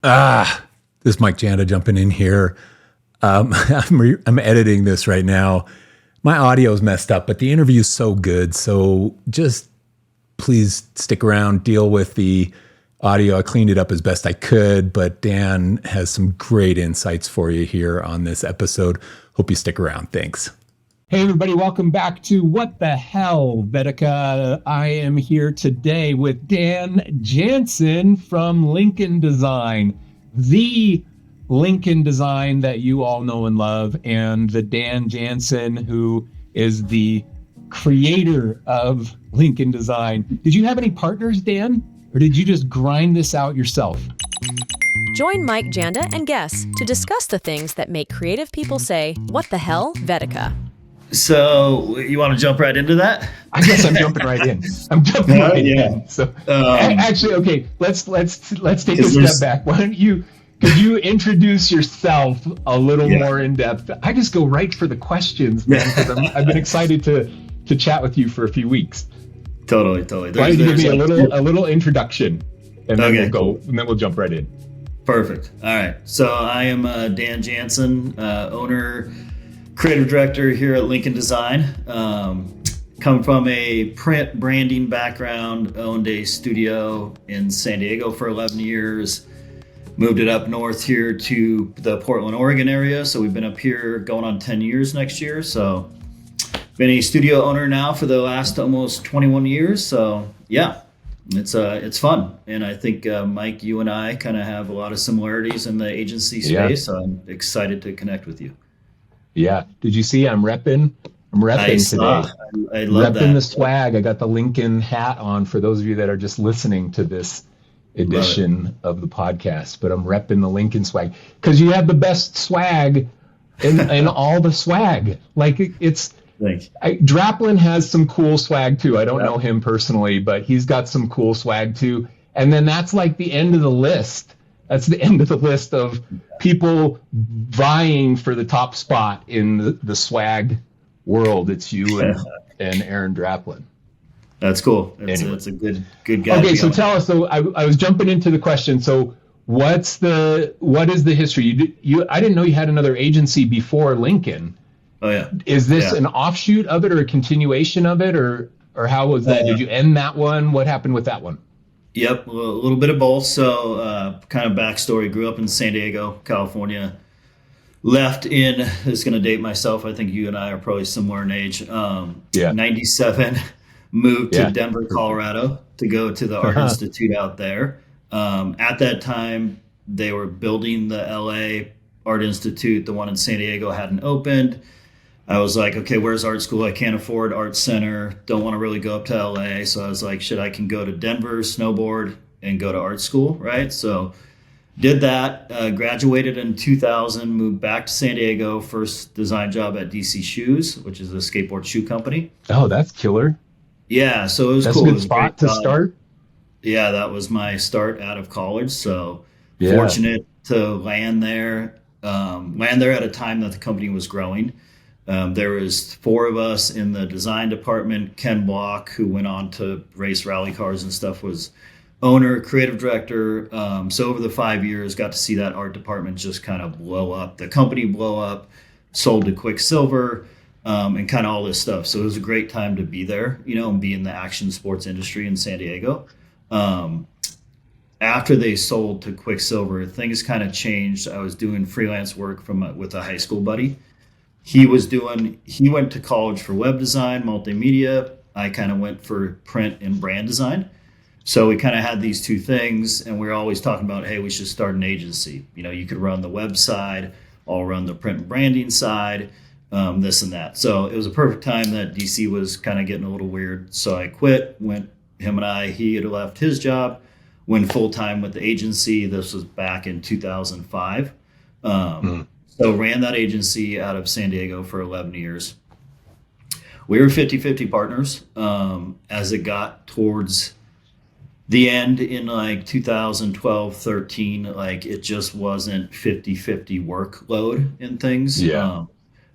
This is Mike Janda jumping in here. I'm editing this right now. My audio is messed up, but the interview is so good. So just please stick around, deal with the audio. I cleaned it up as best I could, but Dan has some great insights for you here on this episode. Hope you stick around. Thanks. Hey, everybody. Welcome back to What the Helvetica. I am here today with Dan Jansen from Lincoln Design, the Lincoln Design that you all know and love, and the Dan Jansen, who is the creator of Lincoln Design. Did you have any partners, Dan, or did you just grind this out yourself? Join Mike Janda and guests to discuss the things that make creative people say, "What the hell, Vetica?" So you want to jump right into that? I guess I'm jumping right in. In. So actually, okay, let's take a step back. Why don't could you introduce yourself a little more in depth? I just go right for the questions, man, because I've been excited to chat with you for a few weeks. Totally. Why don't you give me a little introduction, and then we'll go, and then we'll jump right in. Perfect. All right. So I am Dan Jansen, owner, creative director here at Lincoln Design. Come from a print branding background, owned a studio in San Diego for 11 years, moved it up north here to the Portland, Oregon area. So we've been up here going on 10 years next year. So been a studio owner now for the last almost 21 years. So yeah, it's fun. And I think Mike, you and I kind of have a lot of similarities in the agency space. Yeah. So I'm excited to connect with you. Yeah. Did you see I'm repping today? I love that. Repping the swag. I got the Lincoln hat on for those of you that are just listening to this edition of the podcast, but I'm repping the Lincoln swag because you have the best swag in all the swag. Like Draplin has some cool swag too. I don't know him personally, but he's got some cool swag too. And then that's like the end of the list. That's the end of the list of people vying for the top spot in the swag world. It's you and Aaron Draplin. That's cool. It's a good guy. Okay, so tell us. So I was jumping into the question. So what is the history? I didn't know you had another agency before Lincoln. Oh yeah. Is this an offshoot of it or a continuation of it, or how was that? Did you end that one? What happened with that one? Yep, a little bit of both. So kind of backstory, grew up in San Diego, California. Left in, this is going to date myself, I think you and I are probably similar in age. 97, moved to Denver, Colorado to go to the Art Institute out there. At that time, they were building the LA Art Institute. The one in San Diego hadn't opened. I was like, okay, where's art school? I can't afford art center. Don't want to really go up to LA. So I was like, I can go to Denver, snowboard, and go to art school, right? So did that, graduated in 2000, moved back to San Diego, first design job at DC Shoes, which is a skateboard shoe company. Oh, that's killer. Yeah, so it was cool. That's a good spot to start. Yeah, that was my start out of college. So fortunate to land there at a time that the company was growing. There was 4 of us in the design department. Ken Block, who went on to race rally cars and stuff, was owner, creative director. So over the 5 years, got to see that art department just kind of blow up. The company blow up, sold to Quicksilver, and kind of all this stuff. So it was a great time to be there, and be in the action sports industry in San Diego. After they sold to Quicksilver, things kind of changed. I was doing freelance work with a high school buddy. He went to college for web design, multimedia. I kind of went for print and brand design. So we kind of had these two things, and we were always talking about, hey, we should start an agency. You could run the web side, I'll run the print and branding side, this and that. So it was a perfect time that DC was kind of getting a little weird. So I quit, he had left his job, went full-time with the agency. This was back in 2005. So ran that agency out of San Diego for 11 years. We were 50-50 partners. As it got towards the end in like 2012, 13, like it just wasn't 50-50 workload and things. Yeah.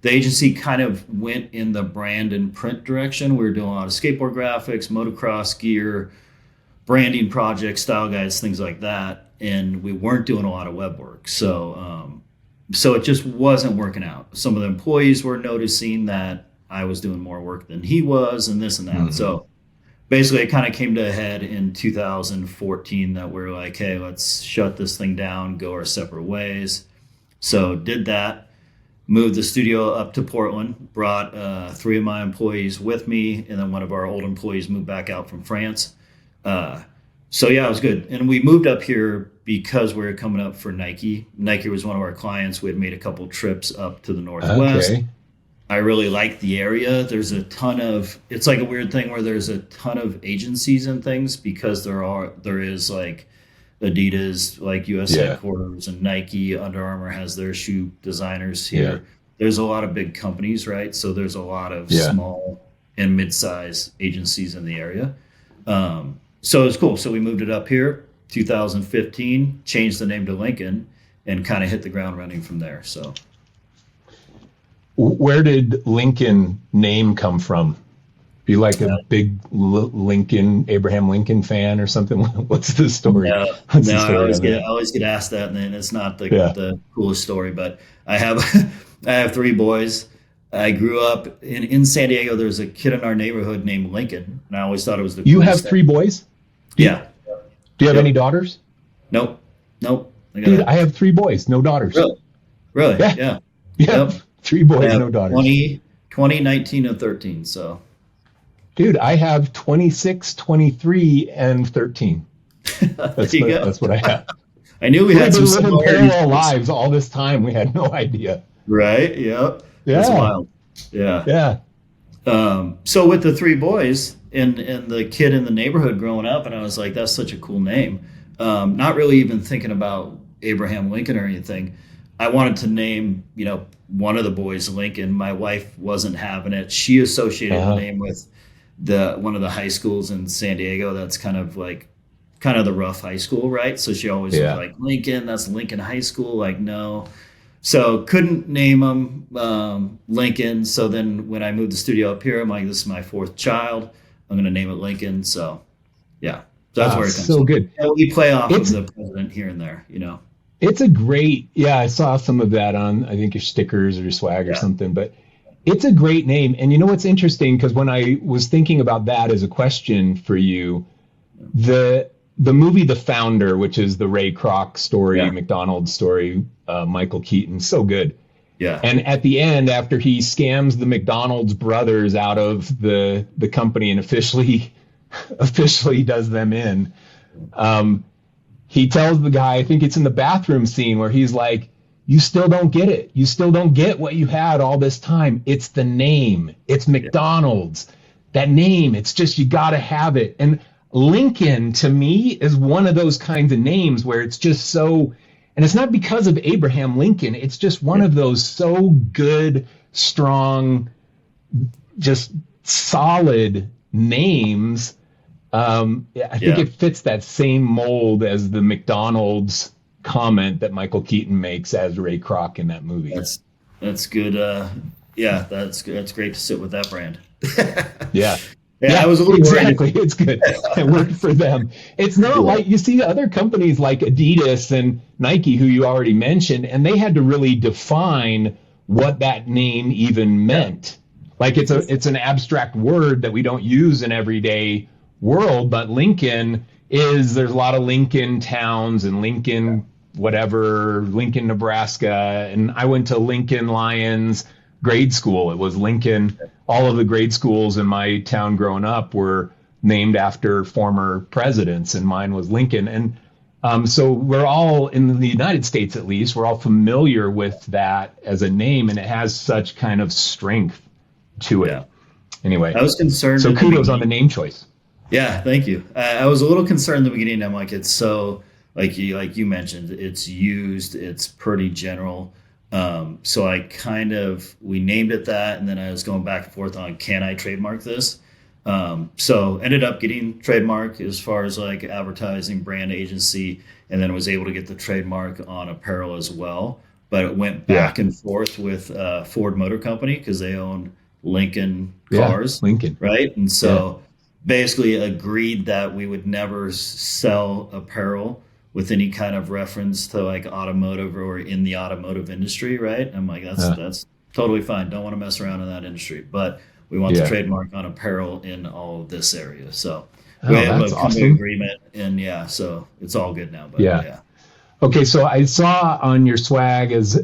The agency kind of went in the brand and print direction. We were doing a lot of skateboard graphics, motocross gear, branding projects, style guides, things like that. and we weren't doing a lot of web work. So it just wasn't working out. Some of the employees were noticing that I was doing more work than he was, and this and that. Mm-hmm. So basically it kind of came to a head in 2014 that we're like, hey, let's shut this thing down, go our separate ways. So did that, moved the studio up to Portland, brought 3 of my employees with me, and then one of our old employees moved back out from France. So yeah, it was good. And we moved up here because we were coming up for Nike. Nike was one of our clients. We had made a couple trips up to the Northwest. Okay. I really like the area. There's a ton of, it's like a weird thing where there's a ton of agencies and things, because there is like Adidas, like US headquarters, and Nike, Under Armour has their shoe designers here. Yeah. There's a lot of big companies, right? So there's a lot of small and mid-size agencies in the area. So it was cool. So we moved it up here, 2015, changed the name to Lincoln, and kind of hit the ground running from there. So, where did Lincoln name come from? Be like a big Lincoln, Abraham Lincoln fan or something? What's the story? No, I always get asked that, and then it's not the coolest story. But I have 3 boys. I grew up in San Diego. There's a kid in our neighborhood named Lincoln, and I always thought it was the You have 3 boys? Yeah. Do you have any daughters? Nope. Dude, I have 3 boys, no daughters. Really? Yeah. Yeah. Yep. 3 boys, no daughters. 20, 19, and 13. So. Dude, I have 26, 23, and 13. That's what I have. I knew we had some living parallel lives all this time. We had no idea. Right. Yep. Yeah. That's wild. Yeah. Yeah. So with the 3 boys and the kid in the neighborhood growing up, and I was like, that's such a cool name. Not really even thinking about Abraham Lincoln or anything. I wanted to name, one of the boys Lincoln. My wife wasn't having it. She associated the name with one of the high schools in San Diego. That's kind of the rough high school, right? So she always was like, Lincoln, that's Lincoln High School. Like, no. So couldn't name him Lincoln. So then when I moved the studio up here, I'm like, this is my 4th child. I'm going to name it Lincoln. So yeah, that's where it comes so from. Good. And we play off of the president here and there, It's a great, I saw some of that on, I think, your stickers or your swag or something, but it's a great name. And you know what's interesting? Because when I was thinking about that as a question for you, the movie The Founder, which is the Ray Kroc story, McDonald's story, Michael Keaton, so good. Yeah. And at the end, after he scams the McDonald's brothers out of the company and officially does them in, he tells the guy, I think it's in the bathroom scene, where he's like, you still don't get it. You still don't get what you had all this time. It's the name. It's McDonald's. That name, it's just, you got to have it. And Lincoln, to me, is one of those kinds of names where it's just so, and it's not because of Abraham Lincoln. It's just one of those so good, strong, just solid names. I think it fits that same mold as the McDonald's comment that Michael Keaton makes as Ray Kroc in that movie. That's good. That's good. That's great to sit with that brand. Yeah, I was a little worried. It's good. It worked for them. It's not like you see other companies like Adidas and Nike, who you already mentioned, and they had to really define what that name even meant. Like it's an abstract word that we don't use in everyday world, but Lincoln there's a lot of Lincoln towns and Lincoln whatever, Lincoln, Nebraska, and I went to Lincoln Lions grade school. It was Lincoln. All of the grade schools in my town growing up were named after former presidents, and mine was Lincoln. And so we're all, in the United States at least, we're all familiar with that as a name, and it has such kind of strength to it. Yeah. Anyway, I was concerned. So kudos on the name choice. Yeah, thank you. I was a little concerned in the beginning. I'm like, it's so, like you mentioned, it's used, it's pretty general. So we named it that, and then I was going back and forth on, can I trademark this? So ended up getting trademark as far as like advertising, brand agency, and then was able to get the trademark on apparel as well. But it went back and forth with Ford Motor Company because they own Lincoln cars, Lincoln, right? And so basically agreed that we would never sell apparel with any kind of reference to like automotive or in the automotive industry, right? I'm like, that's totally fine. Don't want to mess around in that industry, but we want the trademark on apparel in all of this area. So we have a company agreement, and so it's all good now. But yeah. Okay, so I saw on your swag as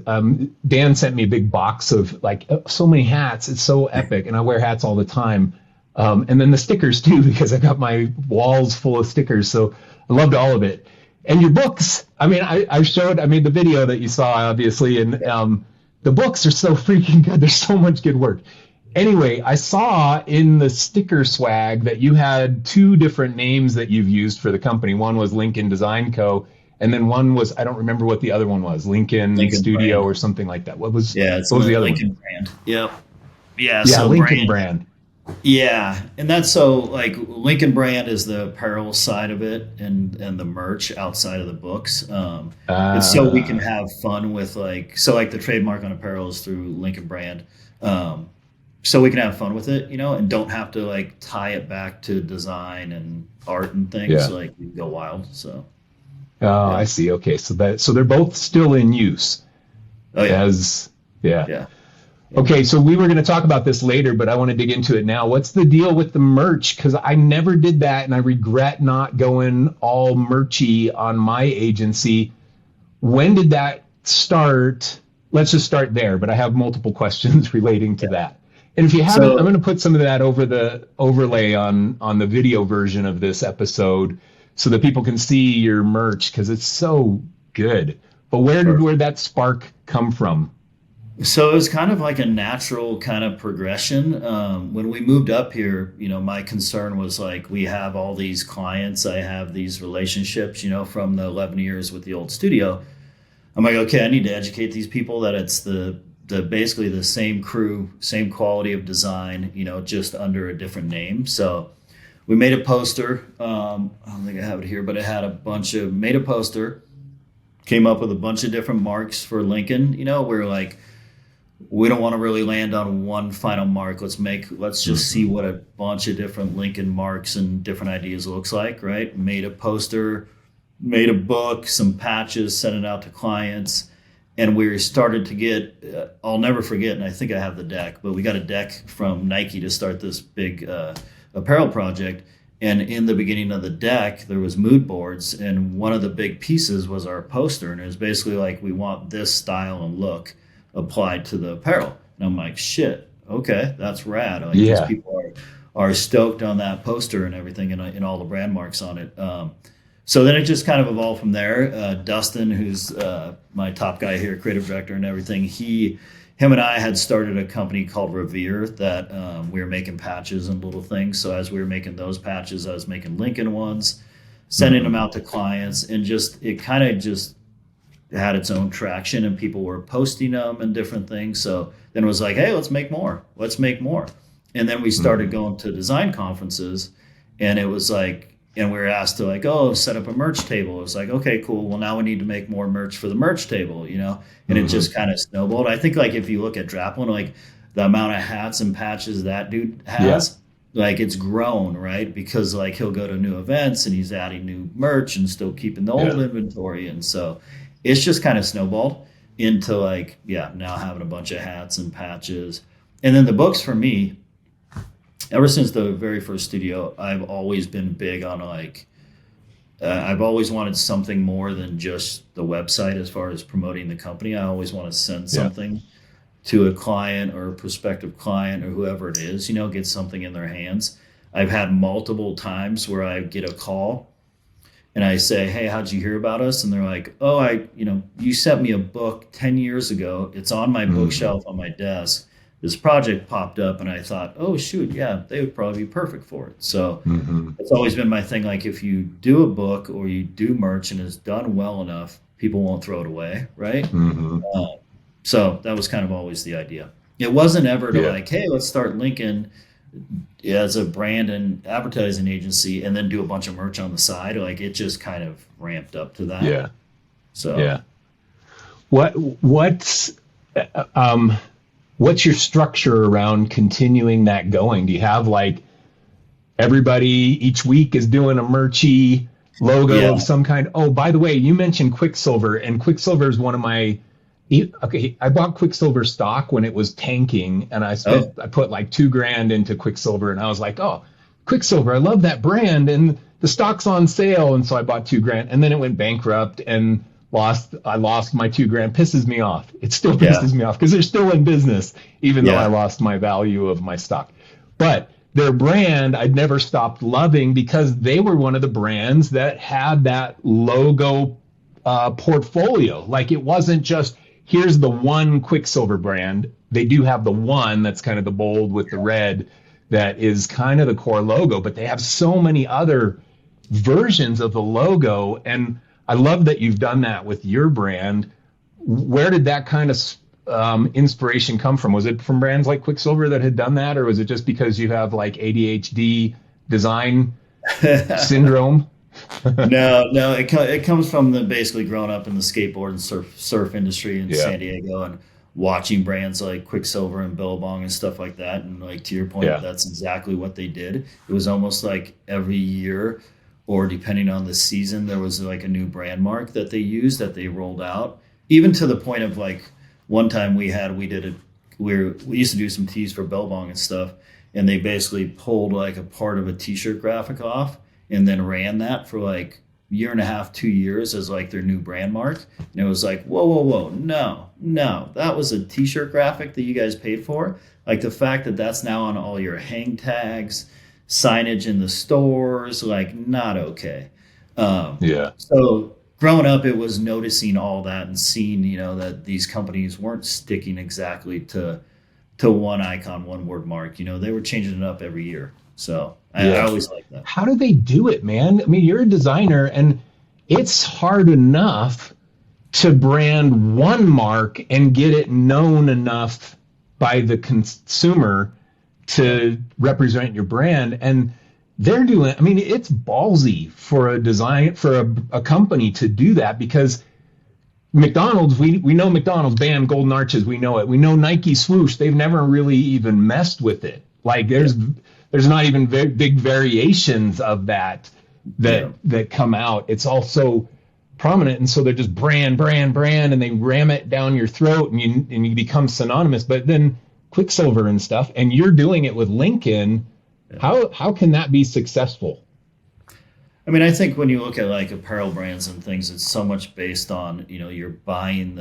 Dan sent me a big box of like so many hats. It's so epic, and I wear hats all the time. And then the stickers too, because I got my walls full of stickers. So I loved all of it. And your books, I mean, I made the video that you saw, obviously, and the books are so freaking good. There's so much good work. Anyway, I saw in the sticker swag that you had 2 different names that you've used for the company. One was Lincoln Design Co., and then one was, I don't remember what the other one was, Lincoln Studio brand. Or something like that. What was the other Lincoln one? Brand. Yep. Yeah, so Lincoln brand. Yeah, and that's so like Lincoln Brand is the apparel side of it, and the merch outside of the books. It's so we can have fun with like the trademark on apparel is through Lincoln Brand, so we can have fun with it, and don't have to like tie it back to design and art and things. Yeah. Like we go wild. So. I see. Okay, so they're both still in use. Oh yeah. Yeah. Okay, so we were going to talk about this later, but I want to dig into it now. What's the deal with the merch? Because I never did that, and I regret not going all merchy on my agency. When did that start? Let's just start there, but I have multiple questions relating to that. And if you haven't, I'm going to put some of that over the overlay on the video version of this episode so that people can see your merch, because it's so good. But where did that spark come from? So it was kind of like a natural kind of progression. When we moved up here, my concern was like, we have all these clients, I have these relationships, from the 11 years with the old studio. I'm like, okay, I need to educate these people that it's the basically the same crew, same quality of design, just under a different name. So we made a poster. I don't think I have it here, but it had made a poster, came up with a bunch of different marks for Lincoln. We're like, we don't want to really land on one final mark. Let's just see what a bunch of different Lincoln marks and different ideas looks like, right? Made a poster, made a book, some patches, sent it out to clients. And we started to get, I'll never forget, and I think I have the deck, but we got a deck from Nike to start this big apparel project. And in the beginning of the deck, there was mood boards, and one of the big pieces was our poster. And it was basically like, we want this style and look applied to the apparel. And I'm like, shit, okay, that's rad. Like, these people are stoked on that poster and everything, and all the brand marks on it. So then it just kind of evolved from there. Dustin, who's my top guy here, creative director and everything, him and I had started a company called Revere that we were making patches and little things. So as we were making those patches, I was making Lincoln ones, sending them out to clients, and it kind of just had its own traction, and people were posting them and different things. So then it was like, hey, let's make more. And then we started going to design conferences, and it was like, and we were asked to like, set up a merch table. It was like, okay, cool. Well, now we need to make more merch for the merch table, and it just kind of snowballed. I think like if you look at Draplin, like the amount of hats and patches that dude has, like it's grown, right? Because like he'll go to new events and he's adding new merch and still keeping the old inventory. And so it's just kind of snowballed into like, now having a bunch of hats and patches. And then the books for me, ever since the very first studio, I've always been big on like, I've always wanted something more than just the website as far as promoting the company. I always want to send something to a client or a prospective client or whoever it is, get something in their hands. I've had multiple times where I get a call and I say, hey, how'd you hear about us? And they're like, you sent me a book 10 years ago. It's on my bookshelf on my desk. This project popped up and I thought, oh, shoot, they would probably be perfect for it. So it's always been my thing. Like if you do a book or you do merch and it's done well enough, people won't throw it away, right? So that was kind of always the idea. It wasn't ever to like, hey, let's start Lincoln as a brand and advertising agency and then do a bunch of merch on the side. Like it just kind of ramped up to that. So what's your structure around continuing that going? Do you have like everybody each week is doing a merchy logo of some kind. Oh, by the way, you mentioned Quicksilver, and Quicksilver is one of my. Okay, I bought Quicksilver stock when it was tanking, and I put like $2,000 into Quicksilver, and I was like, oh, Quicksilver, I love that brand, and the stock's on sale, and so I bought $2,000, and then it went bankrupt and I lost my $2,000. Pisses me off. It still pisses me off because they're still in business, even though I lost my value of my stock. But their brand, I'd never stopped loving because they were one of the brands that had that logo portfolio. Like it wasn't just, here's the one Quicksilver brand. They do have the one that's kind of the bold with the red that is kind of the core logo, but they have so many other versions of the logo. And I love that you've done that with your brand. Where did that kind of inspiration come from? Was it from brands like Quicksilver that had done that, or was it just because you have like ADHD design syndrome? No, it comes from basically growing up in the skateboard and surf industry in San Diego and watching brands like Quicksilver and Billabong and stuff like that. And like to your point, that's exactly what they did. It was almost like every year, or depending on the season, there was like a new brand mark that they used, that they rolled out, even to the point of like one time we used to do some tees for Billabong and stuff, and they basically pulled like a part of a t-shirt graphic off and then ran that for like a year and a half, 2 years as like their new brand mark. And it was like, whoa, no, that was a t-shirt graphic that you guys paid for. Like the fact that that's now on all your hang tags, signage in the stores, like not okay. So growing up, it was noticing all that and seeing, that these companies weren't sticking exactly to one icon, one word mark. They were changing it up every year. So I always like that. How do they do it, man? I mean, you're a designer, and it's hard enough to brand one mark and get it known enough by the consumer to represent your brand. And they're doing, I mean, it's ballsy for a company to do that, because McDonald's, we know McDonald's banned Golden Arches. We know it. We know Nike swoosh. They've never really even messed with it. Like there's not even big variations of that come out. It's all so prominent. And so they're just brand, and they ram it down your throat, and you become synonymous. But then Quicksilver and stuff, and you're doing it with Lincoln. How can that be successful? I mean, I think when you look at like apparel brands and things, it's so much based on, you're buying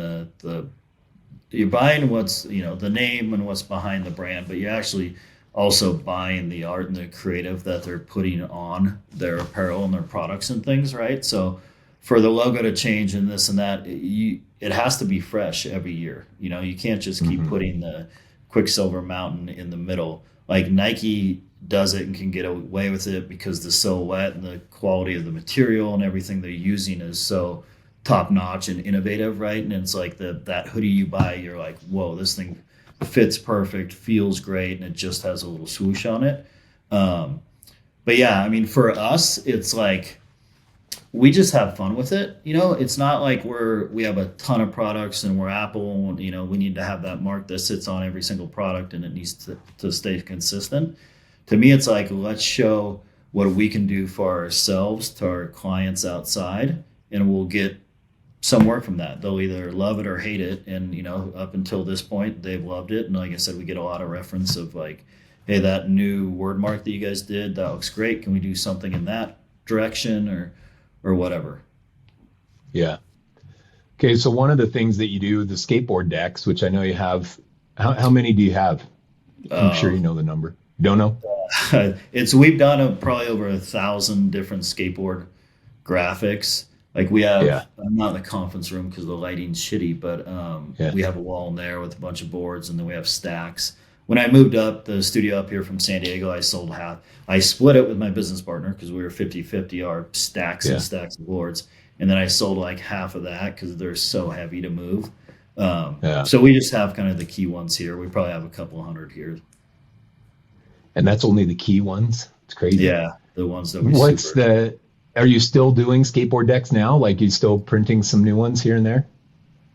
you're buying what's, the name and what's behind the brand, but you're actually also buying the art and the creative that they're putting on their apparel and their products and things, right? So for the logo to change and this and that, it has to be fresh every year. You can't just keep putting the Quicksilver Mountain in the middle. Like Nike does it and can get away with it because the silhouette and the quality of the material and everything they're using is so top notch and innovative, right? And it's like that hoodie you buy, you're like, whoa, this thing fits perfect, feels great, and it just has a little swoosh on it. But yeah, I mean, for us, it's like we just have fun with it. It's not like we have a ton of products and we're Apple, we need to have that mark that sits on every single product and it needs to stay consistent. To me, it's like, let's show what we can do for ourselves to our clients outside, and we'll get some work from that. They'll either love it or hate it. And, up until this point, they've loved it. And like I said, we get a lot of reference of like, hey, that new word mark that you guys did, that looks great. Can we do something in that direction or whatever? Yeah. Okay. So one of the things that you do, the skateboard decks, which I know you have, how many do you have? I'm sure you know the number. You don't know? We've done probably over 1,000 different skateboard graphics. Like we have, I'm not in the conference room because the lighting's shitty, but we have a wall in there with a bunch of boards, and then we have stacks. When I moved up the studio up here from San Diego, I sold half. I split it with my business partner because we were 50-50, our stacks and stacks of boards. And then I sold like half of that because they're so heavy to move. So we just have kind of the key ones here. We probably have a couple hundred here. And that's only the key ones? It's crazy. Yeah, the ones that are you still doing skateboard decks now? Like you still printing some new ones here and there?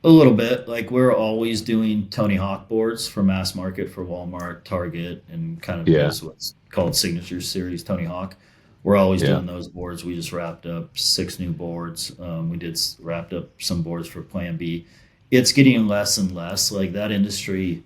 A little bit. Like we're always doing Tony Hawk boards for mass market for Walmart, Target, and kind of what's called Signature Series Tony Hawk. we're always doing those boards. We just wrapped up 6 new boards. Wrapped up some boards for Plan B. It's getting less and less. Like that industry,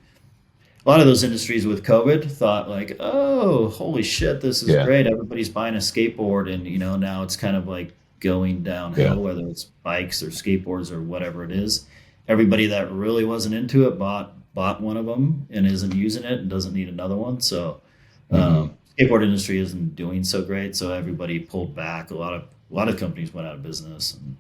a lot of those industries with COVID thought like, oh, holy shit, this is great. Everybody's buying a skateboard, and now it's kind of like going downhill, whether it's bikes or skateboards or whatever it is. Everybody that really wasn't into it bought one of them and isn't using it and doesn't need another one. So skateboard industry isn't doing so great. So everybody pulled back. A lot of companies went out of business. And,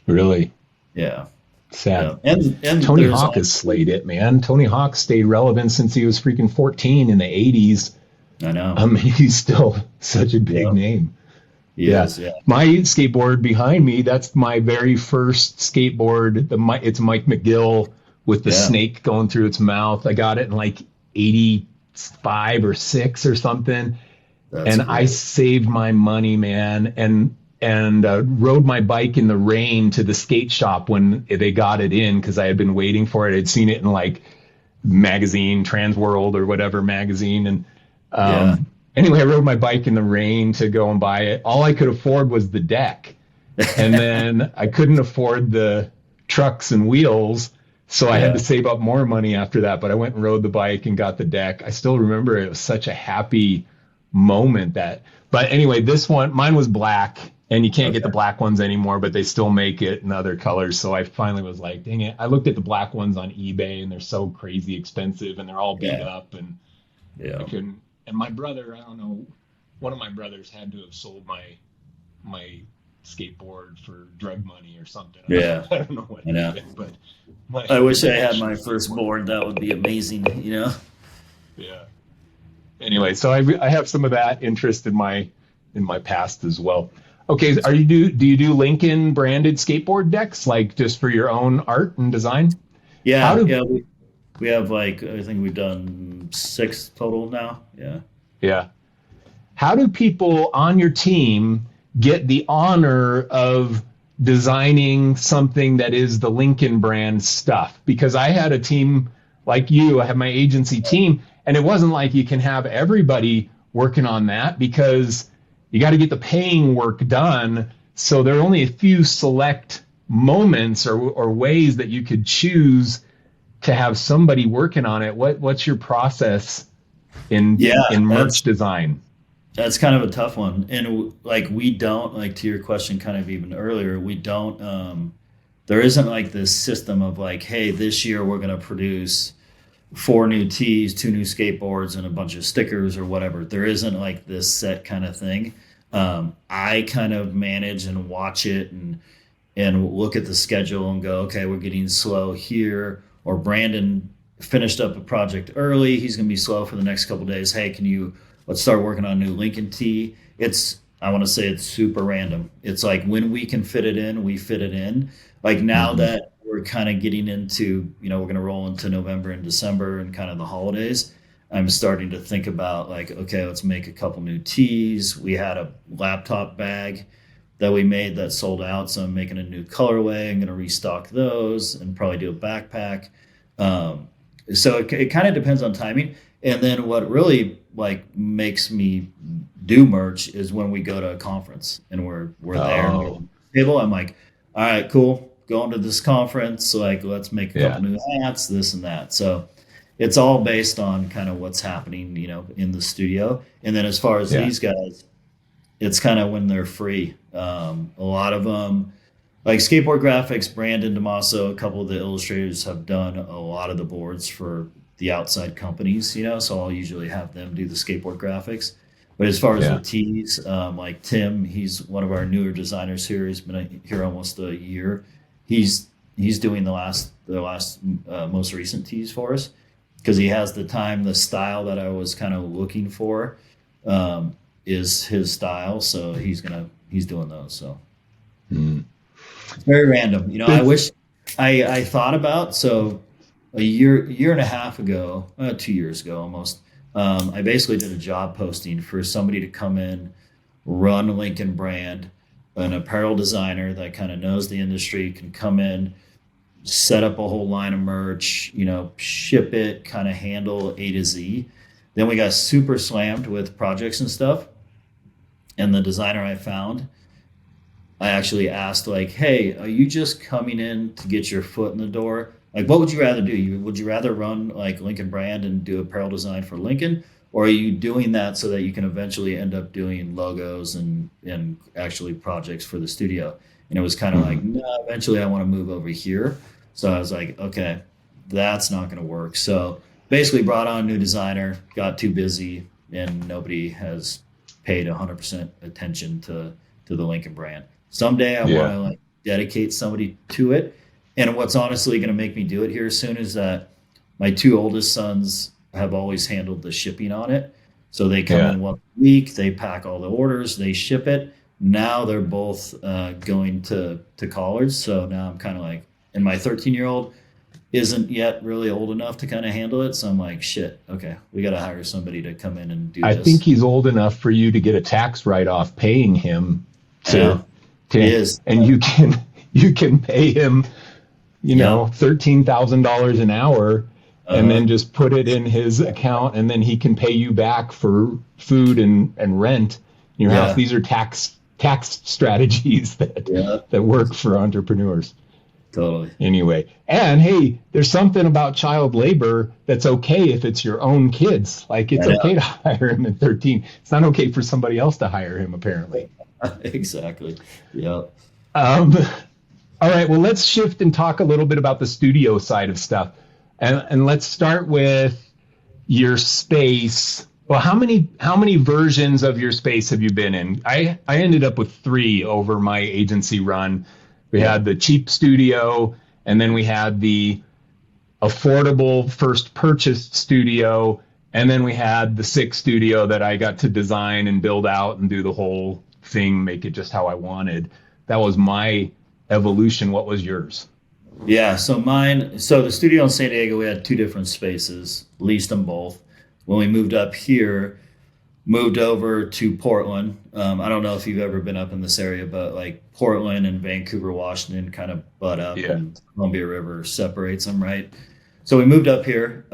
really? Yeah. Sad. Yeah. And Tony Hawk has slayed it, man. Tony Hawk stayed relevant since he was freaking 14 in the 80s. I know. I mean, he's still such a big name. Yes, My skateboard behind me, that's my very first skateboard. It's Mike McGill with the snake going through its mouth. I got it in like 85 or 6 or something. That's great. I saved my money, man, and rode my bike in the rain to the skate shop when they got it in, because I had been waiting for it. I'd seen it in like magazine, Transworld or whatever magazine. And anyway, I rode my bike in the rain to go and buy it. All I could afford was the deck. And then I couldn't afford the trucks and wheels. So I had to save up more money after that. But I went and rode the bike and got the deck. I still remember it was such a happy moment but anyway, mine was black, and you can't get the black ones anymore, but they still make it in other colors. So I finally was like, dang it. I looked at the black ones on eBay, and they're so crazy expensive, and they're all beat up, and I couldn't. And my brother, I don't know, one of my brothers had to have sold my skateboard for drug money or something. I don't know what happened, but I wish I had my first board. That would be amazing, Yeah. Anyway, so I have some of that interest in my past as well. Okay, do you do Lincoln branded skateboard decks, like just for your own art and design? Yeah, we have I think we've done 6 total now. Yeah. How do people on your team get the honor of designing something that is the Lincoln brand stuff? Because I had a team like you, I have my agency team, and it wasn't like you can have everybody working on that, because you got to get the paying work done. So there are only a few select moments or ways that you could choose to have somebody working on it. What's your process in merch design? That's kind of a tough one. And like, we don't, like, to your question kind of even earlier, we don't, there isn't like this system of like, hey, this year we're going to produce 4 new tees, 2 new skateboards, and a bunch of stickers or whatever. There isn't like this set kind of thing. I kind of manage and watch it and look at the schedule and go, okay, we're getting slow here. Or Brandon finished up a project early. He's going to be slow for the next couple of days. Hey, let's start working on a new Lincoln tee. I want to say it's super random. It's like when we can fit it in, we fit it in. Like now that we're kind of getting into, we're going to roll into November and December and kind of the holidays, I'm starting to think about like, okay, let's make a couple new tees. We had a laptop bag that we made that sold out, so I'm making a new colorway. I'm going to restock those and probably do a backpack. So it kind of depends on timing. And then what really like makes me do merch is when we go to a conference and we're there and we're on the table. I'm like, all right, cool. Going to this conference, like let's make a couple new hats, this and that. So it's all based on kind of what's happening, in the studio. And then as far as these guys, it's kind of when they're free. A lot of them, like Skateboard Graphics, Brandon DeMasso, a couple of the illustrators have done a lot of the boards for the outside companies, so I'll usually have them do the skateboard graphics. But as far as the tees, like Tim, he's one of our newer designers here. He's been here almost a year. He's doing the last most recent tees for us because he has the time. The style that I was kind of looking for is his style, so he's doing those. So it's very random. I wish I thought about a year and a half ago, 2 years ago almost. I basically did a job posting for somebody to come in, run a Lincoln brand, an apparel designer that kind of knows the industry, can come in, set up a whole line of merch, ship it, kind of handle A to Z. Then we got super slammed with projects and stuff. And the designer I found, I actually asked like, hey, are you just coming in to get your foot in the door? Like, what would you rather do? Would you rather run like Lincoln brand and do apparel design for Lincoln? Or are you doing that so that you can eventually end up doing logos and actually projects for the studio? And it was kind of like, no, eventually I want to move over here. So I was like, okay, that's not going to work. So basically brought on a new designer, got too busy, and nobody has paid 100% attention to the Lincoln brand. Someday I want to like dedicate somebody to it. And what's honestly going to make me do it here soon is that my two oldest sons have always handled the shipping on it. So they come in once a week, they pack all the orders, they ship it. Now they're both going to college. So now I'm kind of like, and my 13-year-old isn't yet really old enough to kind of handle it. So I'm like, shit, okay, we got to hire somebody to come in and do this. I think he's old enough for you to get a tax write-off paying him he is. And you can pay him, $13,000 an hour and then just put it in his account, and then he can pay you back for food and rent in your house. These are tax strategies that work for entrepreneurs. Totally. Anyway, and hey, there's something about child labor that's okay if it's your own kids. Like, it's okay to hire him at 13. It's not okay for somebody else to hire him, apparently. Exactly. Yeah. All right. Well, let's shift and talk a little bit about the studio side of stuff. And let's start with your space. Well, how many versions of your space have you been in? I ended up with 3 over my agency run. We had the cheap studio, and then we had the affordable first purchased studio, and then we had the 6 studio that I got to design and build out and do the whole thing, make it just how I wanted. That was my evolution. What was yours? Yeah, so the studio in San Diego, we had 2 different spaces, leased them both. When we moved up here, moved over to Portland. I don't know if you've ever been up in this area, but like Portland and Vancouver, Washington kind of butt up, and Columbia River separates them, right? So we moved up here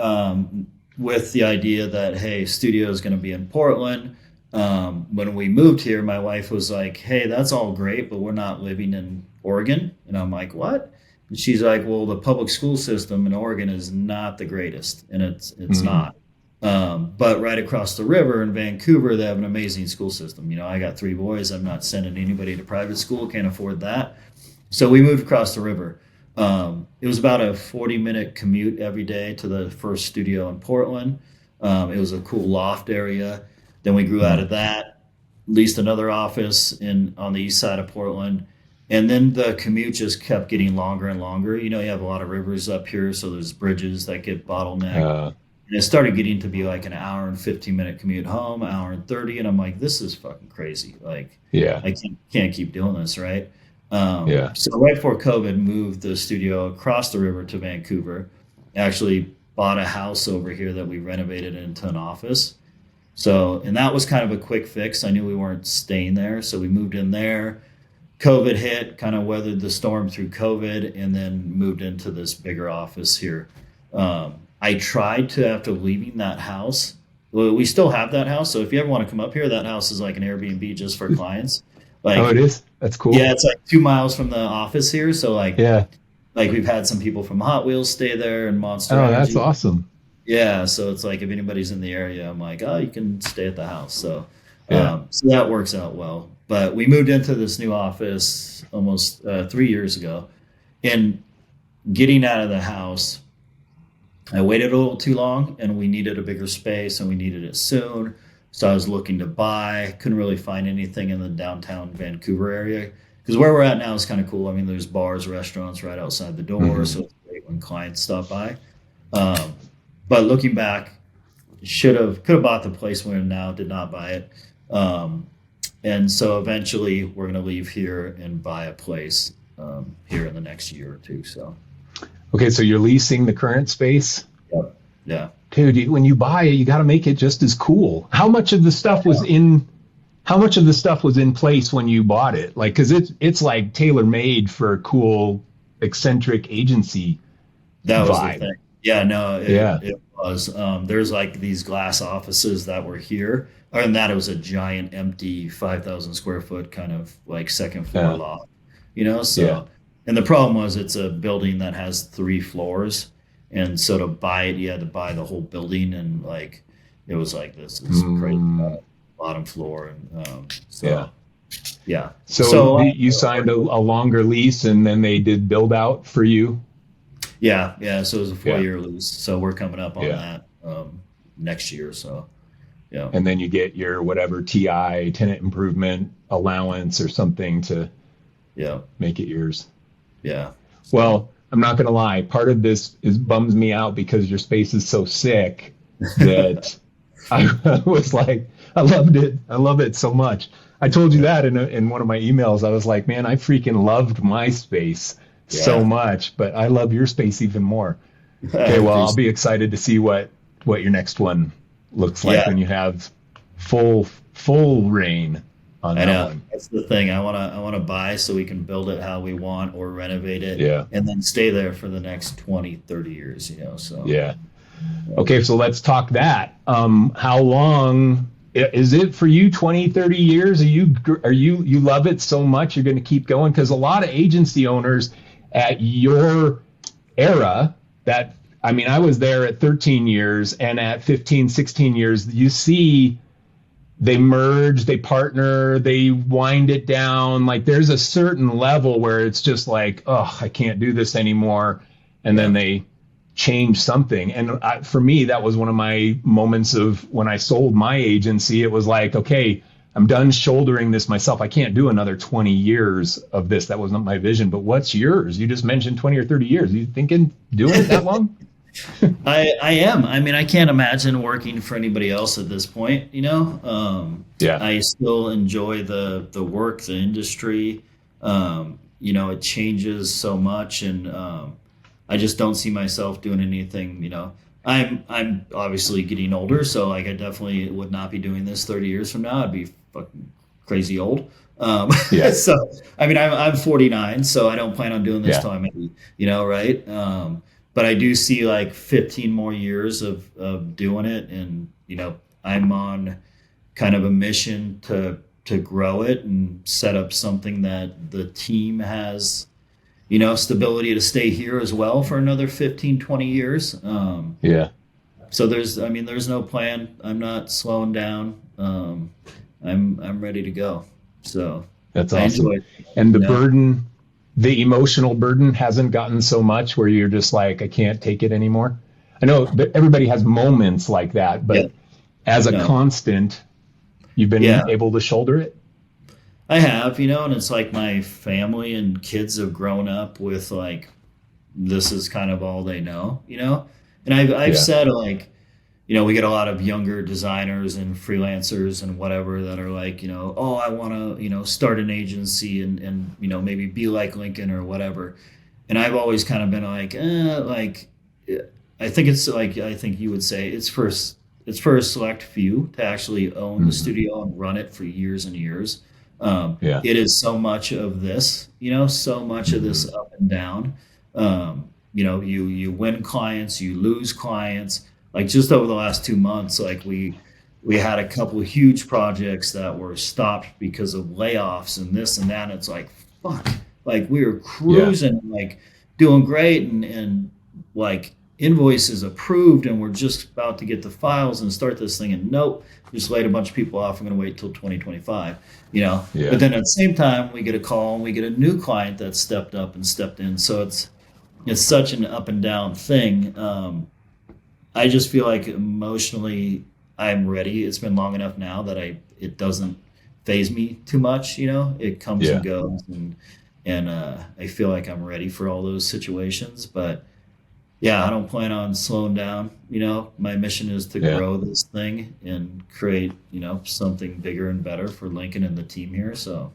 with the idea that, hey, studio is going to be in Portland. When we moved here, my wife was like, hey, that's all great, but we're not living in Oregon. And I'm like, what? And she's like, well, the public school system in Oregon is not the greatest, and it's not. But right across the river in Vancouver, they have an amazing school system. I got 3 boys. I'm not sending anybody to private school. Can't afford that. So we moved across the river. It was about a 40-minute commute every day to the first studio in Portland. It was a cool loft area. Then we grew out of that, leased another office on the east side of Portland. And then the commute just kept getting longer and longer. You have a lot of rivers up here, so there's bridges that get bottlenecked. And it started getting to be like an hour and 15-minute commute home, hour and 30. And I'm like, this is fucking crazy. Like, I can't keep doing this, right? So right before COVID, moved the studio across the river to Vancouver. Actually bought a house over here that we renovated into an office. So, and that was kind of a quick fix. I knew we weren't staying there. So we moved in there. COVID hit, kind of weathered the storm through COVID, and then moved into this bigger office here. I tried to, after leaving that house, we still have that house. So if you ever want to come up here, that house is like an Airbnb just for clients. Like, it is? That's cool. Yeah, it's like 2 miles from the office here. So like we've had some people from Hot Wheels stay there and Monster Energy. That's awesome. Yeah, so it's like if anybody's in the area, I'm like, oh, you can stay at the house. So so that works out well. But we moved into this new office almost 3 years ago. And getting out of the house, I waited a little too long, and we needed a bigger space, and we needed it soon. So I was looking to buy, couldn't really find anything in the downtown Vancouver area. Because where we're at now is kind of cool. I mean, there's bars, restaurants right outside the door, so it's great when clients stop by. But looking back, could have bought the place we're in now, did not buy it. And so eventually we're going to leave here and buy a place here in the next year or two. So. Okay, so you're leasing the current space? Yep. Yeah. Dude, when you buy it, you got to make it just as cool. How much of the stuff was in place when you bought it? Like, because it's like tailor made for a cool, eccentric agency that vibe. Was the thing. Yeah, no, it was. There's like these glass offices that were here. Other than that, it was a giant empty 5,000 square foot kind of like second floor lot, So, and the problem was it's a building that has 3 floors. And so to buy it, you had to buy the whole building. And like, it was like this crazy bottom floor. And So you signed a longer lease and then they did build out for you? Yeah. So it was a 4-year lease. So we're coming up on that next year. So, yeah. And then you get your whatever TI, tenant improvement allowance or something to make it yours. Yeah. Well, I'm not going to lie. Part of this bums me out because your space is so sick that I was like, I loved it. I love it so much. I told you that in one of my emails. I was like, man, I freaking loved my space so much, but I love your space even more. Okay, well, I'll be excited to see what your next one looks like when you have full reign on that one. That's the thing. I want to buy so we can build it how we want or renovate it and then stay there for the next 20, 30 years, so. Yeah. Okay, so let's talk that. How long is it for you? 20, 30 years? Are you love it so much you're going to keep going? Because a lot of agency owners at your era I was there at 13 years and at 15, 16 years, you see they merge, they partner, they wind it down. Like there's a certain level where it's just like, oh, I can't do this anymore. And then they change something. And for me, that was one of my moments of when I sold my agency. It was like, okay, I'm done shouldering this myself. I can't do another 20 years of this. That wasn't my vision. But what's yours? You just mentioned 20 or 30 years. Are you thinking doing it that long? I am. I mean, I can't imagine working for anybody else at this point, I still enjoy the work, the industry. It changes so much, and I just don't see myself doing anything, I'm obviously getting older, so like I definitely would not be doing this 30 years from now. I'd be fucking crazy old. So I mean, I'm 49, so I don't plan on doing this till I'm 80, right? But I do see like 15 more years of doing it, and I'm on kind of a mission to grow it and set up something that the team has stability to stay here as well for another 15, 20 years. So there's no plan. I'm not slowing down. I'm ready to go. So that's awesome. And the burden, the emotional burden hasn't gotten so much where you're just like, I can't take it anymore. I know that everybody has moments like that, but as a constant, you've been able to shoulder it. I have, and it's like my family and kids have grown up with like, this is kind of all they know, and I've said like, we get a lot of younger designers and freelancers and whatever that are like, oh, I want to, start an agency and, maybe be like Lincoln or whatever. And I've always kind of been like, I think it's like, I think you would say it's for a select few to actually own the studio and run it for years and years. It is so much of this, so much of this up and down. You win clients, you lose clients. Like just over the last 2 months, like we had a couple of huge projects that were stopped because of layoffs and this and that. And it's like, fuck, like we were cruising, like doing great and like invoices approved. And we're just about to get the files and start this thing. And nope, just laid a bunch of people off. I'm going to wait till 2025, But then at the same time, we get a call and we get a new client that stepped up and stepped in. So it's such an up and down thing. I just feel like emotionally I'm ready. It's been long enough now that it doesn't faze me too much. It comes and goes, and I feel like I'm ready for all those situations. But I don't plan on slowing down. My mission is to grow this thing and create something bigger and better for Lincoln and the team here. So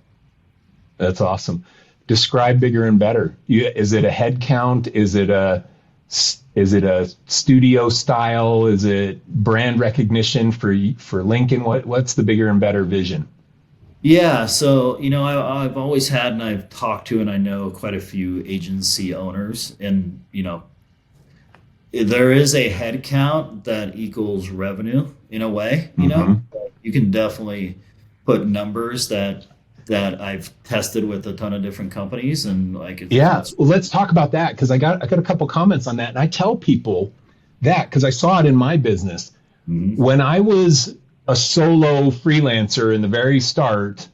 that's awesome. Describe bigger and better. Is it a head count? Is it a studio style? Is it brand recognition for Lincoln? What's the bigger and better vision? Yeah, so I've always had, and I've talked to, and I know quite a few agency owners, and there is a head count that equals revenue in a way, you can definitely put numbers that I've tested with a ton of different companies, and like, well, let's talk about that, because I got a couple comments on that, and I tell people that because I saw it in my business. When I was a solo freelancer in the very start,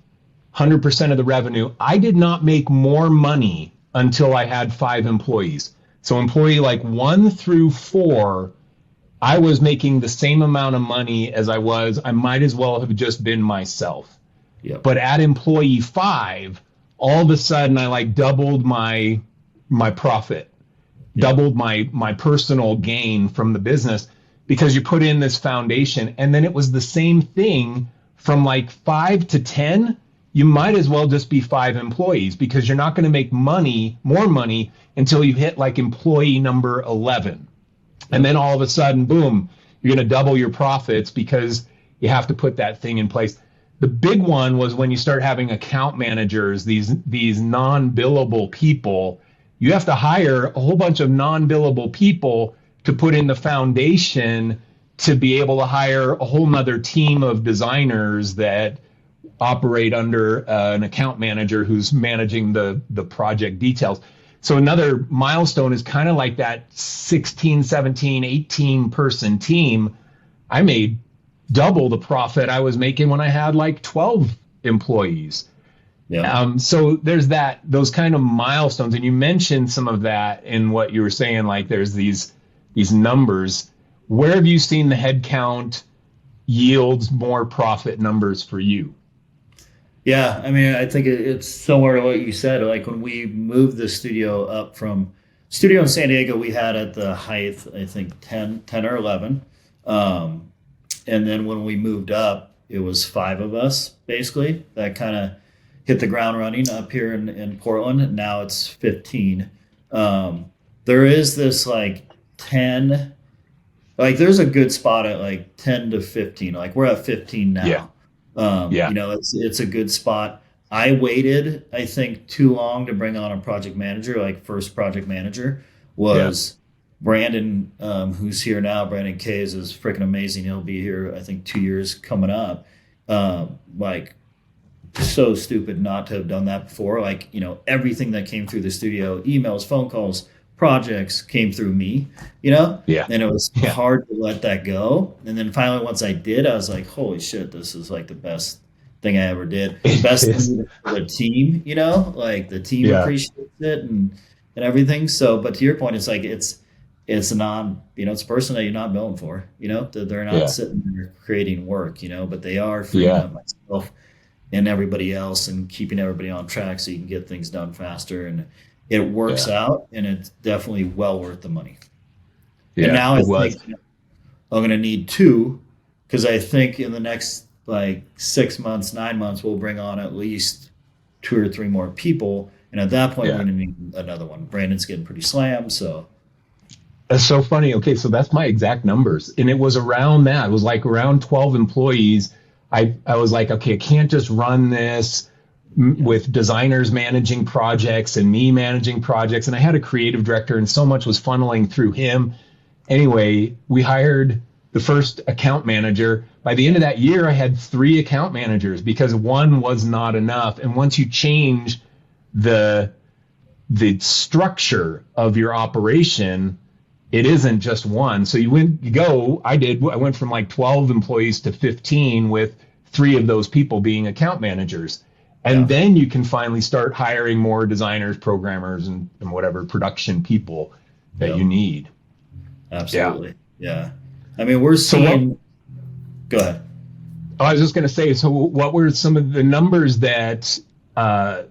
100% of the revenue, I did not make more money until I had 5 employees. So employee like 1 through 4, I was making the same amount of money as I might as well have just been myself. Yep. But at employee 5, all of a sudden I like doubled my profit, doubled my personal gain from the business, because you put in this foundation. And then it was the same thing from like 5 to 10. You might as well just be 5 employees, because you're not going to make more money until you hit like employee number 11. And then all of a sudden, boom, you're going to double your profits, because you have to put that thing in place. The big one was when you start having account managers, these non-billable people. You have to hire a whole bunch of non-billable people to put in the foundation to be able to hire a whole nother team of designers that operate under an account manager who's managing the project details. So another milestone is kind of like that 16, 17, 18 person team. I made double the profit I was making when I had like 12 employees. Yeah. So there's those kind of milestones. And you mentioned some of that in what you were saying, like there's these numbers. Where have you seen the headcount yields more profit numbers for you? Yeah, I mean, I think it's similar to what you said. Like when we moved the studio up from studio in San Diego, we had at the height, I think 10 or 11. And then when we moved up, it was 5 of us, basically, that kind of hit the ground running up here in Portland. Now it's 15. There is this like 10, like there's a good spot at like 10 to 15. Like we're at 15 now. Yeah. It's a good spot. I waited, I think, too long to bring on a project manager. Like first project manager was Brandon, who's here now. Brandon Kays is freaking amazing. He'll be here, I think, 2 years coming up. Like so stupid not to have done that before. Like, everything that came through the studio, emails, phone calls, projects came through me, and it was hard to let that go. And then finally, once I did, I was like, holy shit, this is like the best thing I ever did. Best thing for the team, like the team appreciates it and everything. So, but to your point, it's like, it's not, it's a person that you're not billing for, they're not sitting there creating work, but they are freeing up myself and everybody else and keeping everybody on track so you can get things done faster. And it works out, and it's definitely well worth the money. Yeah, and now I think I'm going to need 2, because I think in the next like 6 months, 9 months, we'll bring on at least 2 or 3 more people. And at that point, we're going to need another one. Brandon's getting pretty slammed, so. That's so funny. Okay, so that's my exact numbers. And it was around that. It was like around 12 employees. I was like, okay, I can't just run this with designers managing projects and me managing projects. And I had a creative director, and so much was funneling through him. Anyway, we hired the first account manager. By the end of that year, I had 3 account managers, because 1 was not enough. And once you change the structure of your operation, it isn't just 1. So I went from like 12 employees to 15, with 3 of those people being account managers. And then you can finally start hiring more designers, programmers, and whatever production people that you need. Absolutely. Yeah. I mean, we're seeing. Go ahead. I was just going to say, so what were some of the numbers that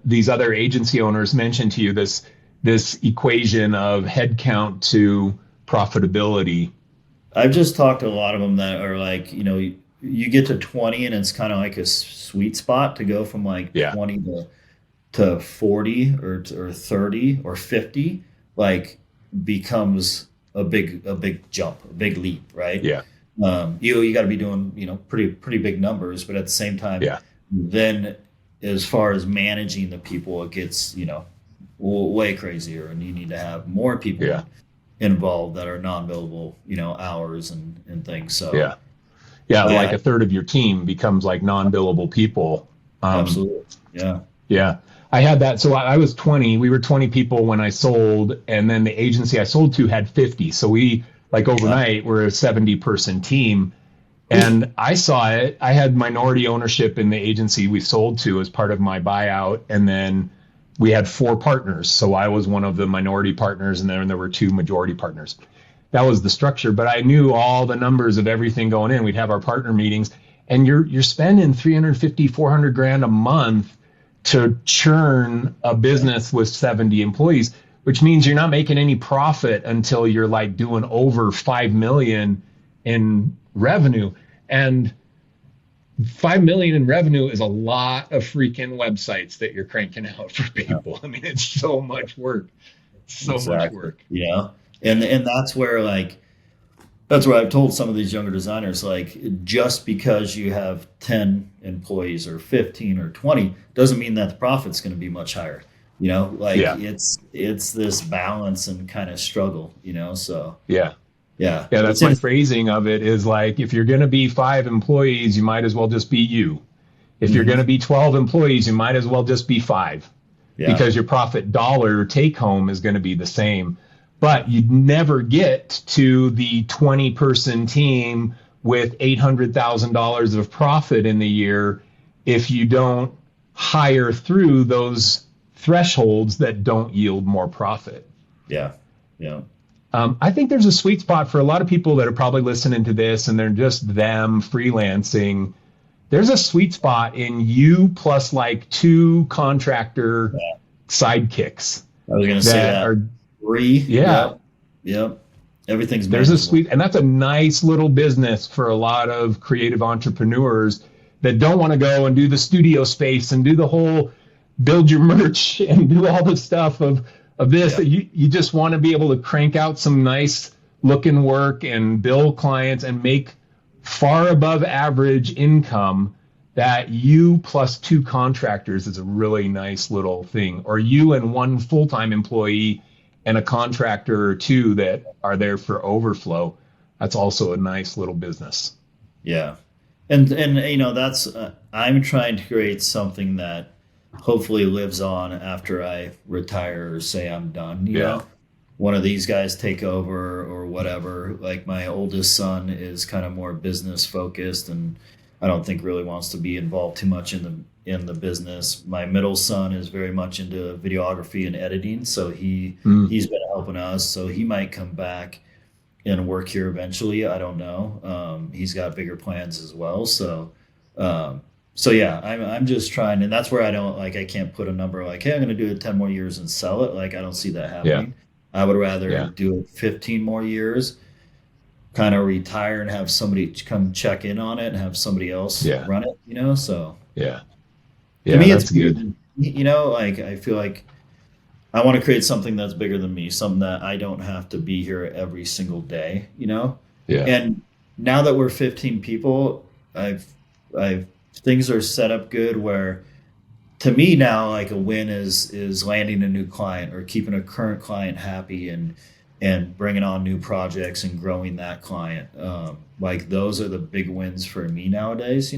these other agency owners mentioned to you, this equation of headcount to profitability? I've just talked to a lot of them that are like, you get to 20 and it's kind of like a sweet spot to go from like 20 to 40 or 30 or 50, like becomes a big jump, a big leap, right? Yeah. You got to be doing, pretty big numbers, but at the same time, then as far as managing the people, it gets, way crazier, and you need to have more people. Yeah. involved that are non-billable, hours and things. So yeah, like a third of your team becomes like non-billable people. Absolutely. Yeah. I had that. So I was 20. We were 20 people when I sold, and then the agency I sold to had 50. So we, like overnight, we're a 70-person team. And I saw it. I had minority ownership in the agency we sold to as part of my buyout. And then we had 4 partners. So I was one of the minority partners, and then there were 2 majority partners. That was the structure. But I knew all the numbers of everything going in. We'd have our partner meetings, and you're spending 350, 400 grand a month to churn a business with 70 employees, which means you're not making any profit until you're like doing over 5 million in revenue. And 5 million in revenue is a lot of freaking websites that you're cranking out for people. I mean, it's so much work. Much work. Yeah. And that's where I've told some of these younger designers, like, just because you have 10 employees or 15 or 20 doesn't mean that the profit's going to be much higher. It's this balance and kind of struggle, so. Yeah. That's my phrasing of it is like, if you're going to be 5 employees, you might as well just be you. If you're going to be 12 employees, you might as well just be 5 because your profit dollar take home is going to be the same. But you'd never get to the 20-person team with $800,000 of profit in the year if you don't hire through those thresholds that don't yield more profit. Yeah. I think there's a sweet spot for a lot of people that are probably listening to this and they're just them freelancing. There's a sweet spot in you plus like 2 contractor sidekicks. I was going to say that. Are 3. Yep. Everything's there's a sweet, and that's a nice little business for a lot of creative entrepreneurs that don't want to go and do the studio space and do the whole build your merch and do all the stuff of this. You just want to be able to crank out some nice looking work and bill clients and make far above average income. That you plus 2 contractors is a really nice little thing, or you and 1 full-time employee and a contractor or 2 that are there for overflow. That's also a nice little business. Yeah. And that's, I'm trying to create something that hopefully lives on after I retire or say I'm done, you know, one of these guys take over or whatever. Like my oldest son is kind of more business focused and I don't think really wants to be involved too much in the business. My middle son is very much into videography and editing, so he's been helping us. So he might come back and work here eventually. I don't know. He's got bigger plans as well. So yeah, I'm just trying, and that's where I can't put a number like, hey, I'm going to do it 10 more years and sell it. Like I don't see that happening. I would rather do it 15 more years. Kind of retire and have somebody come check in on it and have somebody else run it, so to me it's good. I feel like I want to create something that's bigger than me, something that I don't have to be here every single day, and now that we're 15 people, I've things are set up good where to me now, like a win is landing a new client or keeping a current client happy and bringing on new projects and growing that client. Like those are the big wins for me nowadays,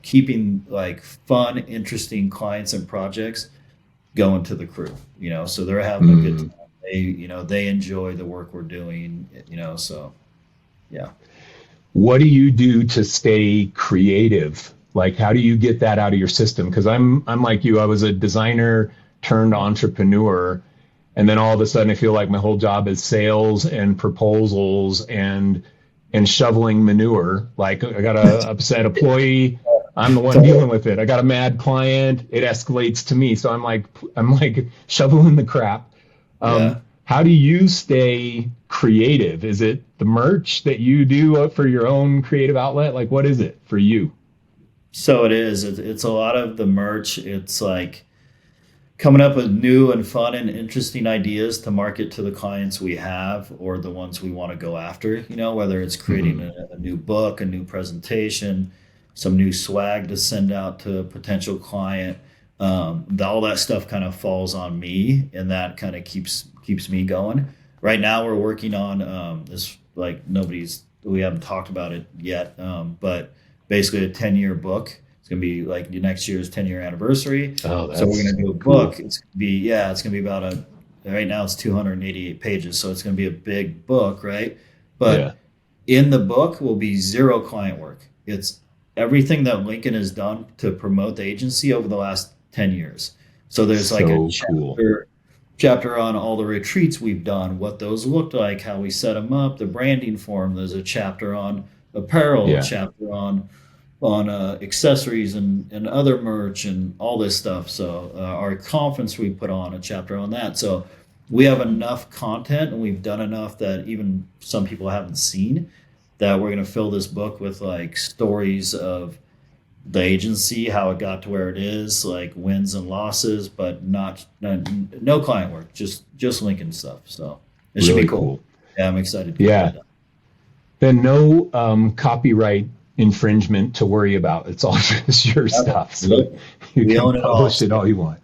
keeping like fun, interesting clients and projects going to the crew, so they're having a good time. They enjoy the work we're doing, so yeah. What do you do to stay creative? Like, how do you get that out of your system? Because I'm like you, I was a designer turned entrepreneur. And then all of a sudden I feel like my whole job is sales and proposals and shoveling manure. Like I got a upset employee, I'm the one dealing with it. I got a mad client, it escalates to me. So I'm like shoveling the crap. How do you stay creative? Is it the merch that you do for your own creative outlet? Like what is it for you? So it is. It's a lot of the merch. It's like coming up with new and fun and interesting ideas to market to the clients we have or the ones we want to go after, whether it's creating a new book, a new presentation, some new swag to send out to a potential client. All that stuff kind of falls on me and that kind of keeps me going. right now we're working on this, like we haven't talked about it yet, but basically a 10-year book. It's going to be like next year's 10-year anniversary. Oh, that's so we're going to do a cool. book. It's going to be about right now it's 288 pages. So it's going to be a big book, right? But in the book will be zero client work. It's everything that Lincoln has done to promote the agency over the last 10 years. So there's like a chapter on all the retreats we've done, what those looked like, how we set them up, the branding for them. There's a chapter on apparel, a chapter on accessories and other merch and all this stuff. So our conference, we put on a chapter on that. So we have enough content, and we've done enough that even some people haven't seen, that we're going to fill this book with like stories of the agency, how it got to where it is, like wins and losses, but no client work, just Lincoln stuff. So it should be cool. Yeah, I'm excited. Then no copyright infringement to worry about. It's all just your stuff. So you can publish it all you want.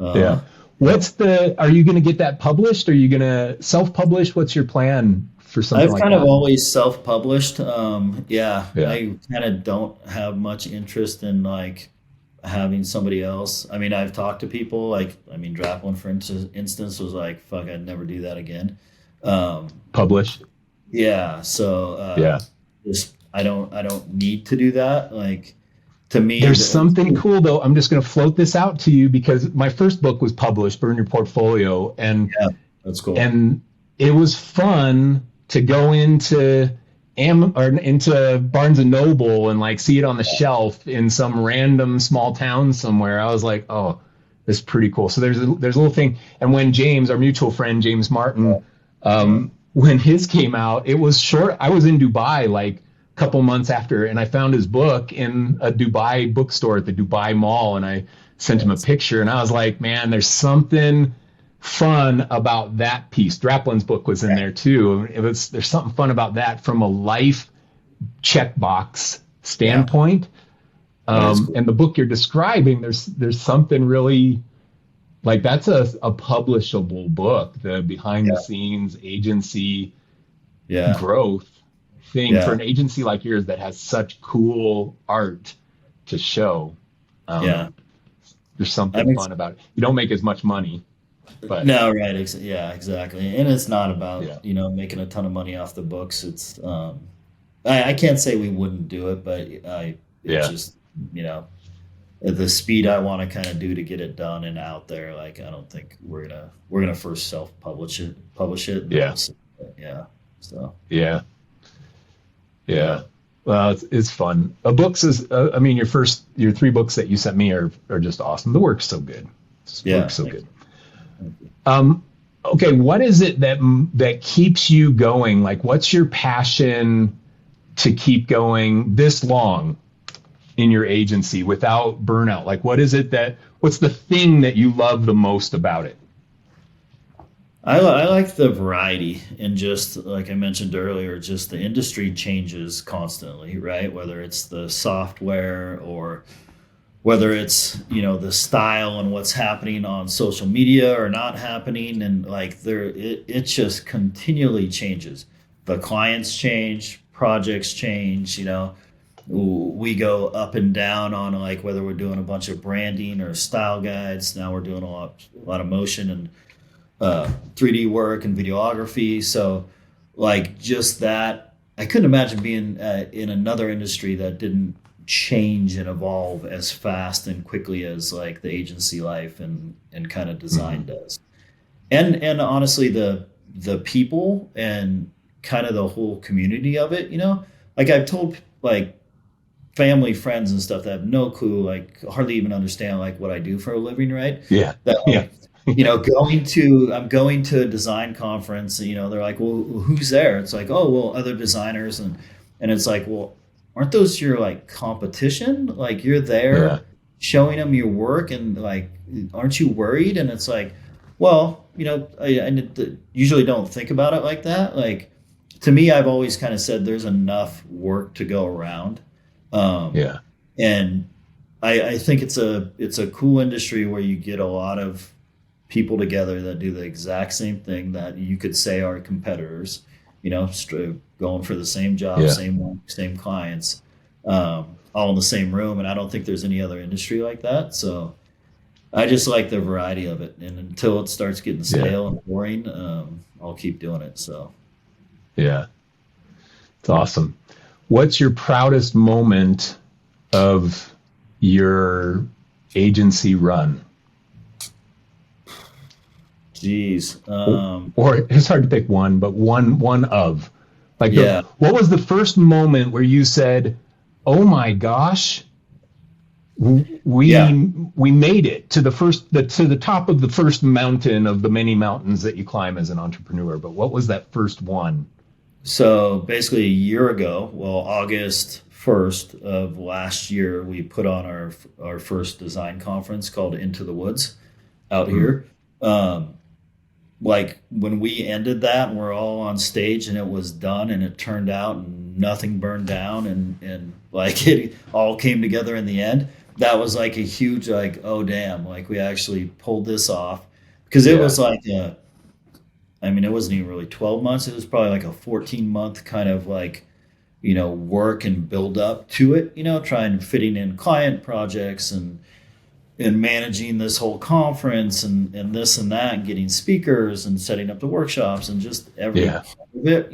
Are you going to get that published? Are you going to self-publish? What's your plan for something like that? I've kind of always self-published. I kind of don't have much interest in like having somebody else. I mean, I've talked to people Draplin, for instance, was like, fuck, I'd never do that again. Publish. Yeah. So, I don't need to do that. Like, to me, there's something cool though. I'm just going to float this out to you because my first book was published, Burn Your Portfolio, and that's cool. And it was fun to go into Barnes and Noble and like see it on the shelf in some random small town somewhere. I was like, oh, this is pretty cool. So there's a little thing. And when James, our mutual friend James Martin, when his came out, it was short. I was in Dubai like couple months after, and I found his book in a Dubai bookstore at the Dubai Mall, and I sent him a picture, and I was like, man, there's something fun about that piece. Draplin's book was in there too. There's something fun about that from a life checkbox standpoint. Cool. And the book you're describing, there's something really like that's a publishable book, the behind the scenes agency growth thing for an agency like yours that has such cool art to show. There's something fun about it. You don't make as much money, but no, right. Exactly. And it's not about, making a ton of money off the books. It's, I can't say we wouldn't do it, but it's just, the speed I want to kind of do to get it done and out there. Like, I don't think we're going to first self-publish it. Well, it's fun. Books is, your 3 books that you sent me are just awesome. The work's so good. Work's so good. Okay. What is it that keeps you going? Like, what's your passion to keep going this long in your agency without burnout? Like, what's the thing that you love the most about it? I like the variety, and just like I mentioned earlier, just the industry changes constantly, right? Whether it's the software or whether it's, the style and what's happening on social media or not happening. And like it just continually changes. The clients change, projects change, we go up and down on like whether we're doing a bunch of branding or style guides. Now we're doing a lot of motion and 3D work and videography. So like just that, I couldn't imagine being in another industry that didn't change and evolve as fast and quickly as like the agency life and kind of design does. And honestly, the people and kind of the whole community of it, like I've told like family, friends and stuff that have no clue, like hardly even understand like what I do for a living, right? I'm going to a design conference, they're like, well, who's there? It's like, oh, well, other designers. And it's like, well, aren't those your like competition? Like you're there showing them your work and like, aren't you worried? And it's like, well, I usually don't think about it like that. Like to me, I've always kind of said there's enough work to go around. And I think it's a cool industry where you get a lot of people together that do the exact same thing that you could say are competitors, going for the same job, same clients, all in the same room. And I don't think there's any other industry like that. So I just like the variety of it. And until it starts getting stale and boring, I'll keep doing it. So. Yeah. It's awesome. What's your proudest moment of your agency run? Jeez. Or it's hard to pick one, but one of. Like, what was the first moment where you said, "Oh my gosh, we made it to the top of the first mountain of the many mountains that you climb as an entrepreneur"? But what was that first one? So basically a year ago, August 1st of last year, we put on our first design conference called Into the Woods out here. Like when we ended that and we're all on stage and it was done and it turned out and nothing burned down and like it all came together in the end, that was like a huge, like, oh damn, like we actually pulled this off. Because it was like it wasn't even really 12 months. It was probably like a 14-month kind of like, work and build up to it, trying fitting in client projects and managing this whole conference and this and that and getting speakers and setting up the workshops and just every part of it,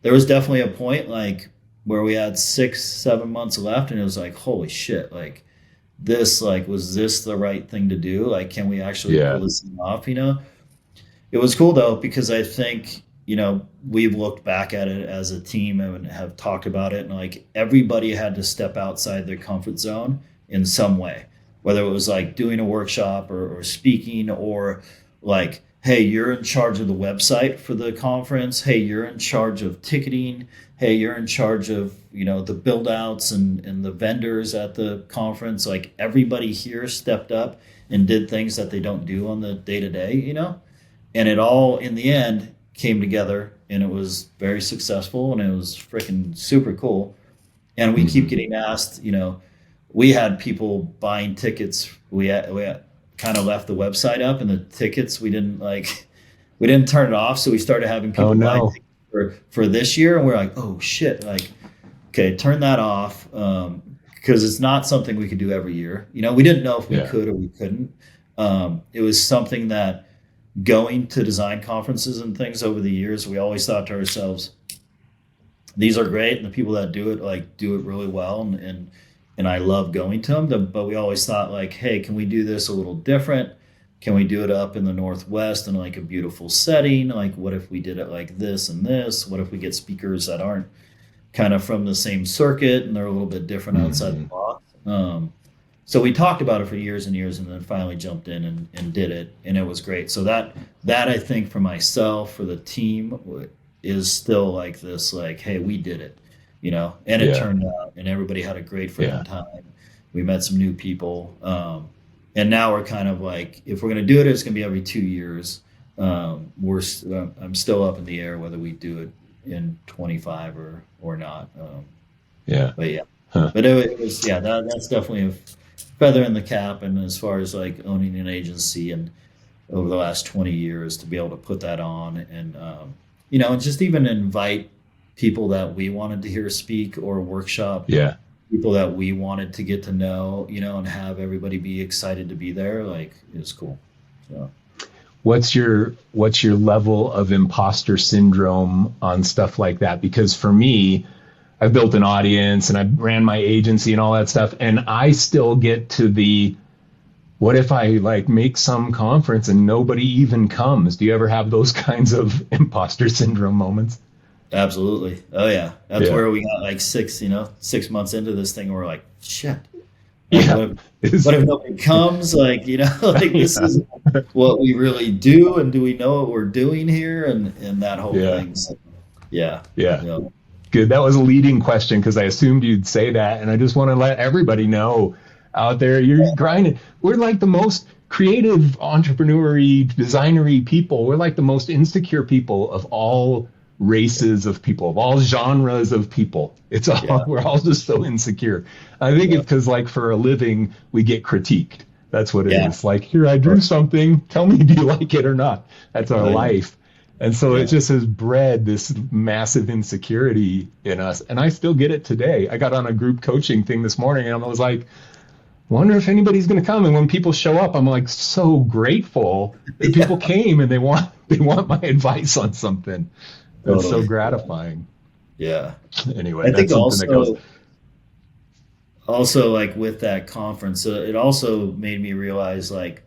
there was definitely a point like where we had 6-7 months left and it was like, holy shit, like this, like, was this the right thing to do? Like, can we actually pull this thing off? It was cool though, because I think, we've looked back at it as a team and have talked about it. And like everybody had to step outside their comfort zone in some way, whether it was like doing a workshop or speaking or like, hey, you're in charge of the website for the conference. Hey, you're in charge of ticketing. Hey, you're in charge of, the build outs and the vendors at the conference. Like everybody here stepped up and did things that they don't do on the day to day, and it all in the end came together and it was very successful and it was freaking super cool. And we keep getting asked, we had people buying tickets. We kind of left the website up and the tickets, we didn't turn it off. So we started having people buy tickets for this year. And we're like, oh shit, like, okay, turn that off. Because it's not something we could do every year. We didn't know if we could or we couldn't. It was something that going to design conferences and things over the years, we always thought to ourselves, these are great. And the people that do it really well. And I love going to them, but we always thought like, hey, can we do this a little different? Can we do it up in the Northwest in like a beautiful setting? Like, what if we did it like this and this? What if we get speakers that aren't kind of from the same circuit and they're a little bit different outside the box? So we talked about it for years and years and then finally jumped in and did it. And it was great. So that I think for myself, for the team is still like this, like, hey, we did it. And it turned out and everybody had a great freaking time. We met some new people. And now we're kind of like, if we're going to do it, it's going to be every 2 years. I'm still up in the air whether we do it in 25 or not. But it was, that's definitely a feather in the cap. And as far as like owning an agency and over the last 20 years to be able to put that on and, and just even invite people that we wanted to hear speak or workshop, people that we wanted to get to know, and have everybody be excited to be there. Like, it was cool. So what's your level of imposter syndrome on stuff like that? Because for me, I've built an audience and I ran my agency and all that stuff. And I still get to the, what if I like make some conference and nobody even comes? Do you ever have those kinds of imposter syndrome moments? Absolutely. Oh yeah. That's where we got like 6 months into this thing. And we're like, shit. What if nobody comes? Like, like this is what we really do. And do we know what we're doing here? And that whole thing. So, yeah. Good. That was a leading question because I assumed you'd say that. And I just want to let everybody know out there, you're grinding. We're like the most creative, entrepreneur-y, designer-y people. We're like the most insecure people of all races of people, of all genres of people. It's all we're all just so insecure. I think it's because like for a living we get critiqued. That's what it is. Like, here, I drew something. Tell me, do you like it or not? That's our life. And so it just has bred this massive insecurity in us. And I still get it today. I got on a group coaching thing this morning, and I was like, wonder if anybody's going to come. And when people show up, I'm like so grateful that people came and they want my advice on something. That's so gratifying. Yeah. Anyway, that's something that goes. Also, like with that conference, it also made me realize, like,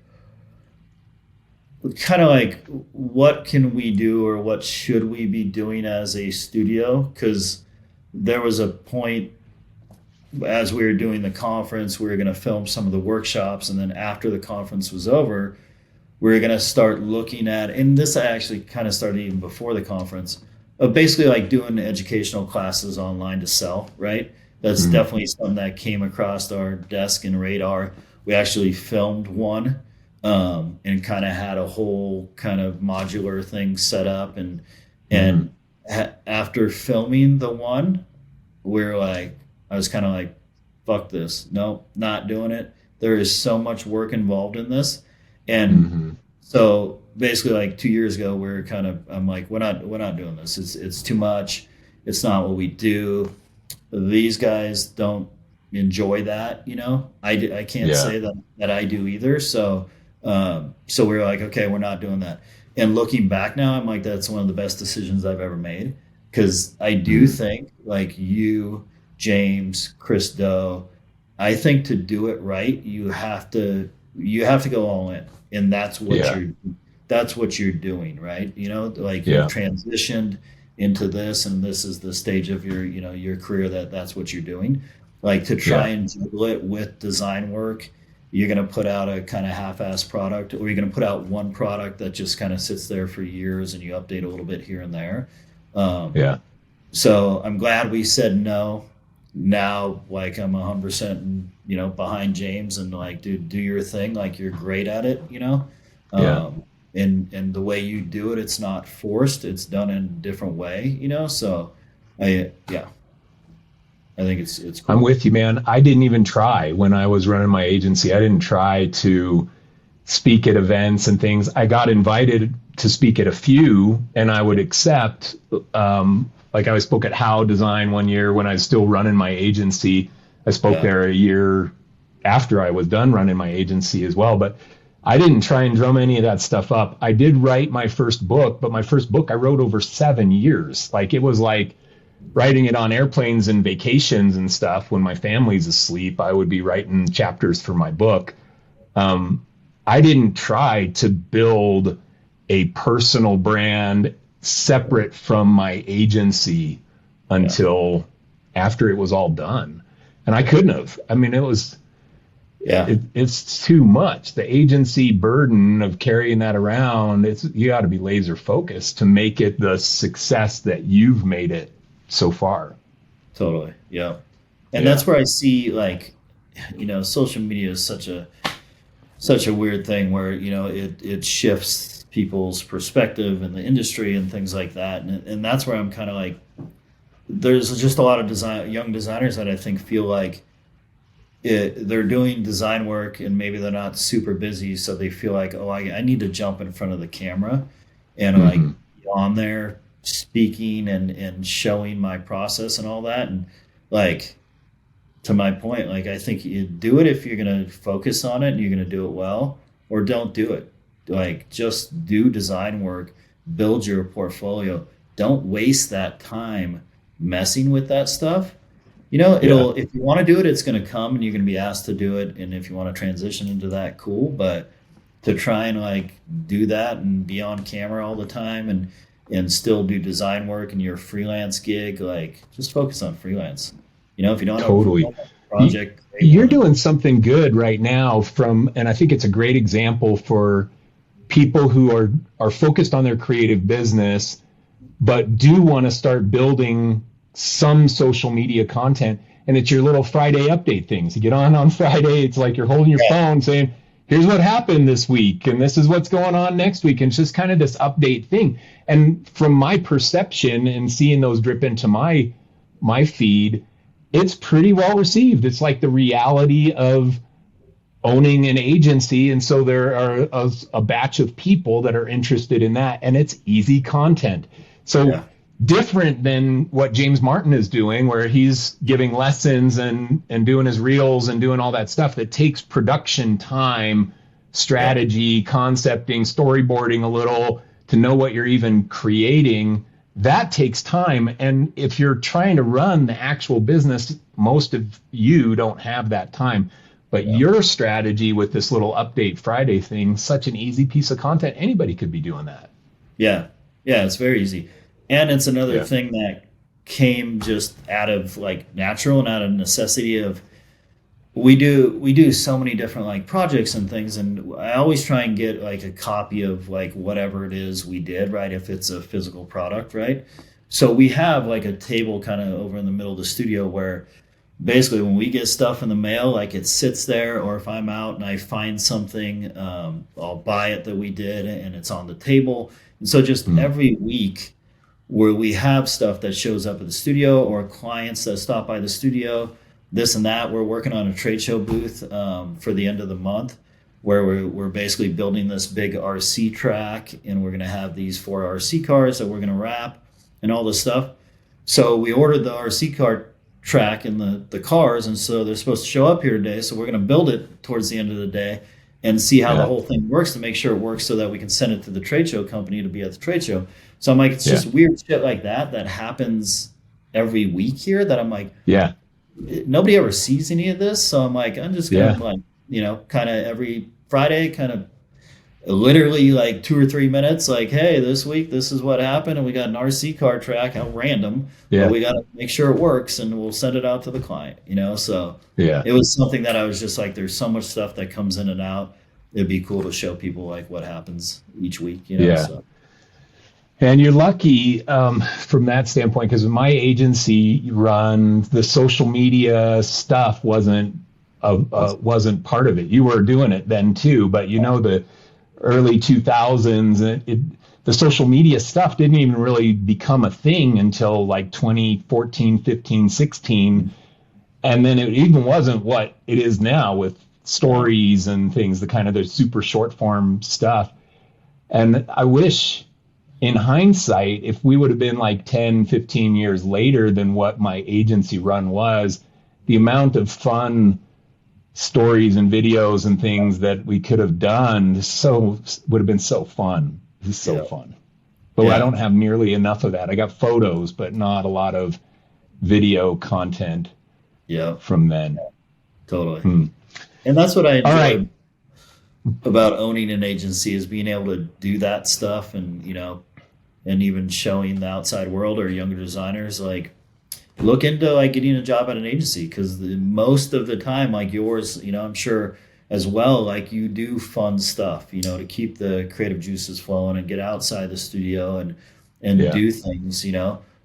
kind of like, what can we do or what should we be doing as a studio? Because there was a point as we were doing the conference, we were going to film some of the workshops, and then after the conference was over, we were going to start looking at, and this actually kind of started even before the conference, of basically like doing educational classes online to sell, right? That's definitely something that came across our desk and radar. We actually filmed one, and kind of had a whole kind of modular thing set up, and after filming the one, we're like, I was kind of like, fuck this. No, not doing it. There is so much work involved in this. And so basically like 2 years ago, I'm like, we're not doing this. It's too much. It's not what we do. These guys don't enjoy that, you know. I can't say that I do either. So we're like, okay, we're not doing that. And looking back now, I'm like, that's one of the best decisions I've ever made, because I do think, like you, James, Chris Doe, I think to do it right, you have to go all in, and that's what you're doing, right? You know, like you've transitioned into this, and this is the stage of your career that's what you're doing. Like, to try and juggle it with design work, you're going to put out a kind of half-assed product, or you're going to put out one product that just kind of sits there for years and you update a little bit here and there. So I'm glad we said no. Now, like, I'm 100%, behind James, and like, dude, do your thing. Like, you're great at it, and the way you do it, it's not forced. It's done in a different way, So I think it's cool. I'm with you, man. I didn't even try when I was running my agency. I didn't try to speak at events and things. I got invited to speak at a few, and I would accept. Like, I spoke at How Design one year when I was still running my agency. I spoke there a year after I was done running my agency as well. But I didn't try and drum any of that stuff up. I did write my first book, but my first book I wrote over 7 years. Like, it was like writing it on airplanes and vacations and stuff. When my family's asleep, I would be writing chapters for my book. I didn't try to build a personal brand separate from my agency until after it was all done. And I couldn't have. I mean, it was, it's too much. The agency burden of carrying that around, you got to be laser focused to make it the success that you've made it so far. Totally. Yeah. And that's where I see, like, social media is such a weird thing where, it shifts people's perspective in the industry and things like that. And that's where I'm kind of like, there's just a lot of young designers that I think feel like they're doing design work and maybe they're not super busy. So they feel like, oh, I need to jump in front of the camera and like be on there speaking and showing my process and all that. And like, to my point, like, I think you do it if you're going to focus on it and you're going to do it well, or don't do it. Like, just do design work, build your portfolio. Don't waste that time messing with that stuff. If you want to do it, it's going to come and you're going to be asked to do it. And if you want to transition into that, cool. But to try and like do that and be on camera all the time and still do design work and your freelance gig, like, just focus on freelance. If you don't have a project, you're doing something good right now and I think it's a great example for people who are focused on their creative business, but do want to start building some social media content. And it's your little Friday update things. You get on Friday, it's like you're holding your phone saying, here's what happened this week, and this is what's going on next week. And it's just kind of this update thing. And from my perception and seeing those drip into my feed, it's pretty well received. It's like the reality of owning an agency. And so there are a batch of people that are interested in that, and it's easy content. So different than what James Martin is doing, where he's giving lessons and doing his reels and doing all that stuff that takes production time, strategy, concepting, storyboarding a little to know what you're even creating. That takes time. And if you're trying to run the actual business, most of you don't have that time. But your strategy with this little Update Friday thing, such an easy piece of content, anybody could be doing that. Yeah, it's very easy. And it's another thing that came just out of like natural and out of necessity of we do so many different like projects and things, and I always try and get like a copy of like whatever it is we did, right? If it's a physical product, right? So we have like a table kind of over in the middle of the studio where basically when we get stuff in the mail, like it sits there, or if I'm out and I find something, I'll buy it that we did and it's on the table. And so just every week where we have stuff that shows up at the studio or clients that stop by the studio, this and that. We're working on a trade show booth for the end of the month where we're basically building this big RC track, and we're going to have these 4 RC cars that we're going to wrap and all this stuff. So we ordered the RC car track and the cars, and so they're supposed to show up here today. So we're going to build it towards the end of the day and see how the whole thing works to make sure it works so that we can send it to the trade show company to be at the trade show. So I'm like, it's just weird shit like that happens every week here that I'm like, nobody ever sees any of this. So I'm like, I'm just going to like, kind of every Friday, kind of literally like 2 or 3 minutes, like, hey, this week, this is what happened. And we got an RC car track, how random, but we got to make sure it works and we'll send it out to the client, So it was something that I was just like, there's so much stuff that comes in and out. It'd be cool to show people like what happens each week, So. And you're lucky from that standpoint, because my agency run, the social media stuff wasn't part of it. You were doing it then too, but the early 2000s, the social media stuff didn't even really become a thing until like 2014, 15, 16. And then it even wasn't what it is now with stories and things, the kind of the super short form stuff. And I wish, in hindsight, if we would have been like 10, 15 years later than what my agency run was, the amount of fun stories and videos and things that we could have done would have been so fun. It's so fun. But I don't have nearly enough of that. I got photos, but not a lot of video content from then. Totally. And that's what I enjoy about owning an agency, is being able to do that stuff and, and even showing the outside world or younger designers, like, look into like getting a job at an agency, because most of the time, like yours, I'm sure as well, like you do fun stuff, to keep the creative juices flowing and get outside the studio and do things,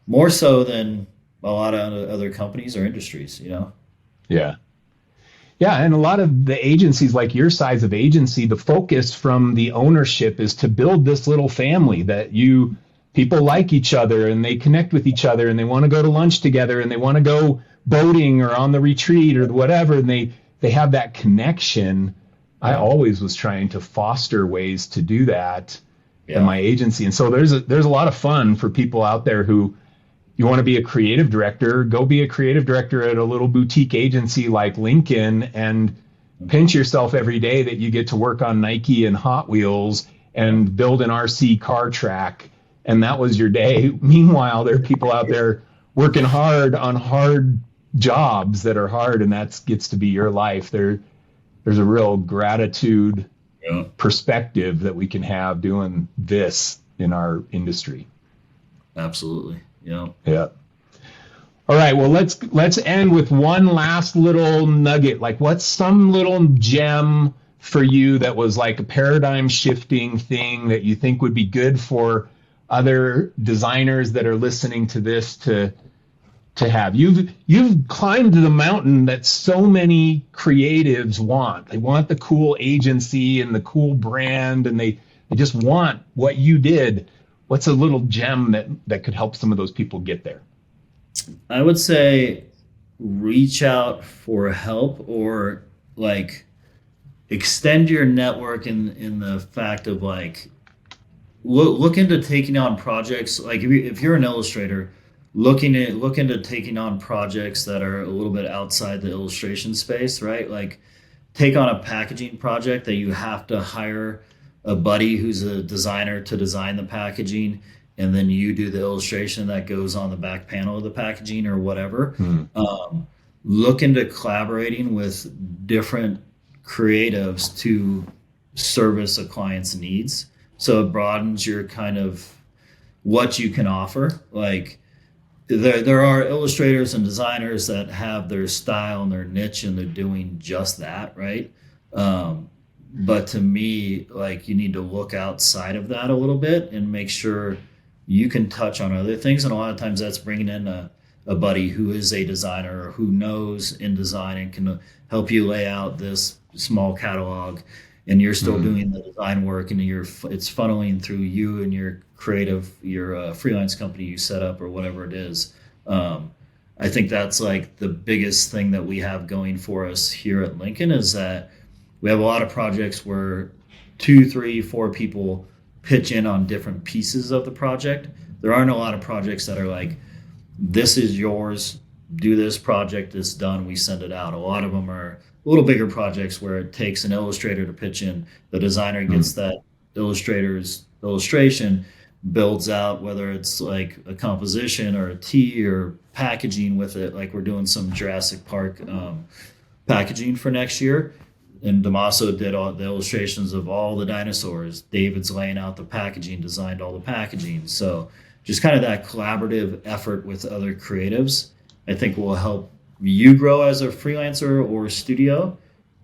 more so than a lot of other companies or industries, Yeah. Yeah. And a lot of the agencies, like your size of agency, the focus from the ownership is to build this little family that people like each other and they connect with each other and they want to go to lunch together and they want to go boating or on the retreat or whatever. And they have that connection. I always was trying to foster ways to do that in my agency. And so there's a lot of fun for people out there who, you want to be a creative director, go be a creative director at a little boutique agency like Lincoln and pinch yourself every day that you get to work on Nike and Hot Wheels and build an RC car track. And that was your day. Meanwhile, there are people out there working hard on hard jobs that are hard, and that gets to be your life. There's a real gratitude perspective that we can have doing this in our industry. Absolutely. Yeah. All right. Well, let's end with one last little nugget. Like, what's some little gem for you that was like a paradigm shifting thing that you think would be good for other designers that are listening to this to have? You've climbed the mountain that so many creatives want. They want the cool agency and the cool brand, and they just want what you did. What's a little gem that could help some of those people get there? I would say reach out for help, or like extend your network in the fact of like, look into taking on projects. Like if you're an illustrator, look into taking on projects that are a little bit outside the illustration space, right? Like take on a packaging project that you have to hire a buddy who's a designer to design the packaging, and then you do the illustration that goes on the back panel of the packaging or whatever. Look into collaborating with different creatives to service a client's needs. So it broadens your kind of what you can offer. Like there are illustrators and designers that have their style and their niche and they're doing just that, right? But to me, like you need to look outside of that a little bit and make sure you can touch on other things. And a lot of times that's bringing in a buddy who is a designer or who knows in design and can help you lay out this small catalog, and you're still doing the design work, and it's funneling through you and your freelance company you set up or whatever it is. I think that's like the biggest thing that we have going for us here at Lincoln is that we have a lot of projects where 2, 3, 4 people pitch in on different pieces of the project. There aren't a lot of projects that are like, this is yours, do this project, it's done, we send it out. A lot of them are a little bigger projects where it takes an illustrator to pitch in. The designer gets that illustrator's illustration, builds out whether it's like a composition or a tee or packaging with it. Like we're doing some Jurassic Park packaging for next year. And Damaso did all the illustrations of all the dinosaurs. David's laying out the packaging, designed all the packaging. So just kind of that collaborative effort with other creatives, I think will help you grow as a freelancer or studio,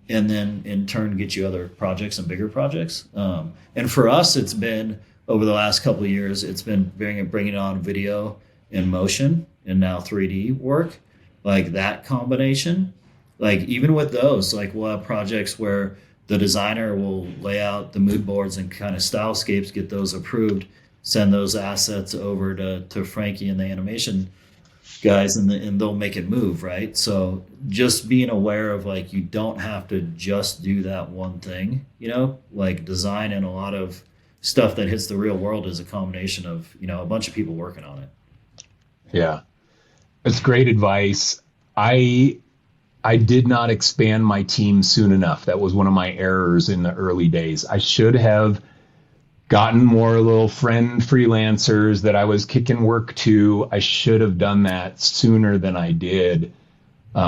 and then in turn get you other projects and bigger projects. And for us, it's been over the last couple of years, it's been bringing on video and motion and now 3D work, like that combination. Like even with those, like we'll have projects where the designer will lay out the mood boards and kind of stylescapes, get those approved, send those assets over to Frankie and the animation guys, and they'll make it move, right? So just being aware of like, you don't have to just do that one thing, like design and a lot of stuff that hits the real world is a combination of, a bunch of people working on it. Yeah, that's great advice. I did not expand my team soon enough. That was one of my errors in the early days. I should have gotten more little friend freelancers that I was kicking work to. I should have done that sooner than I did.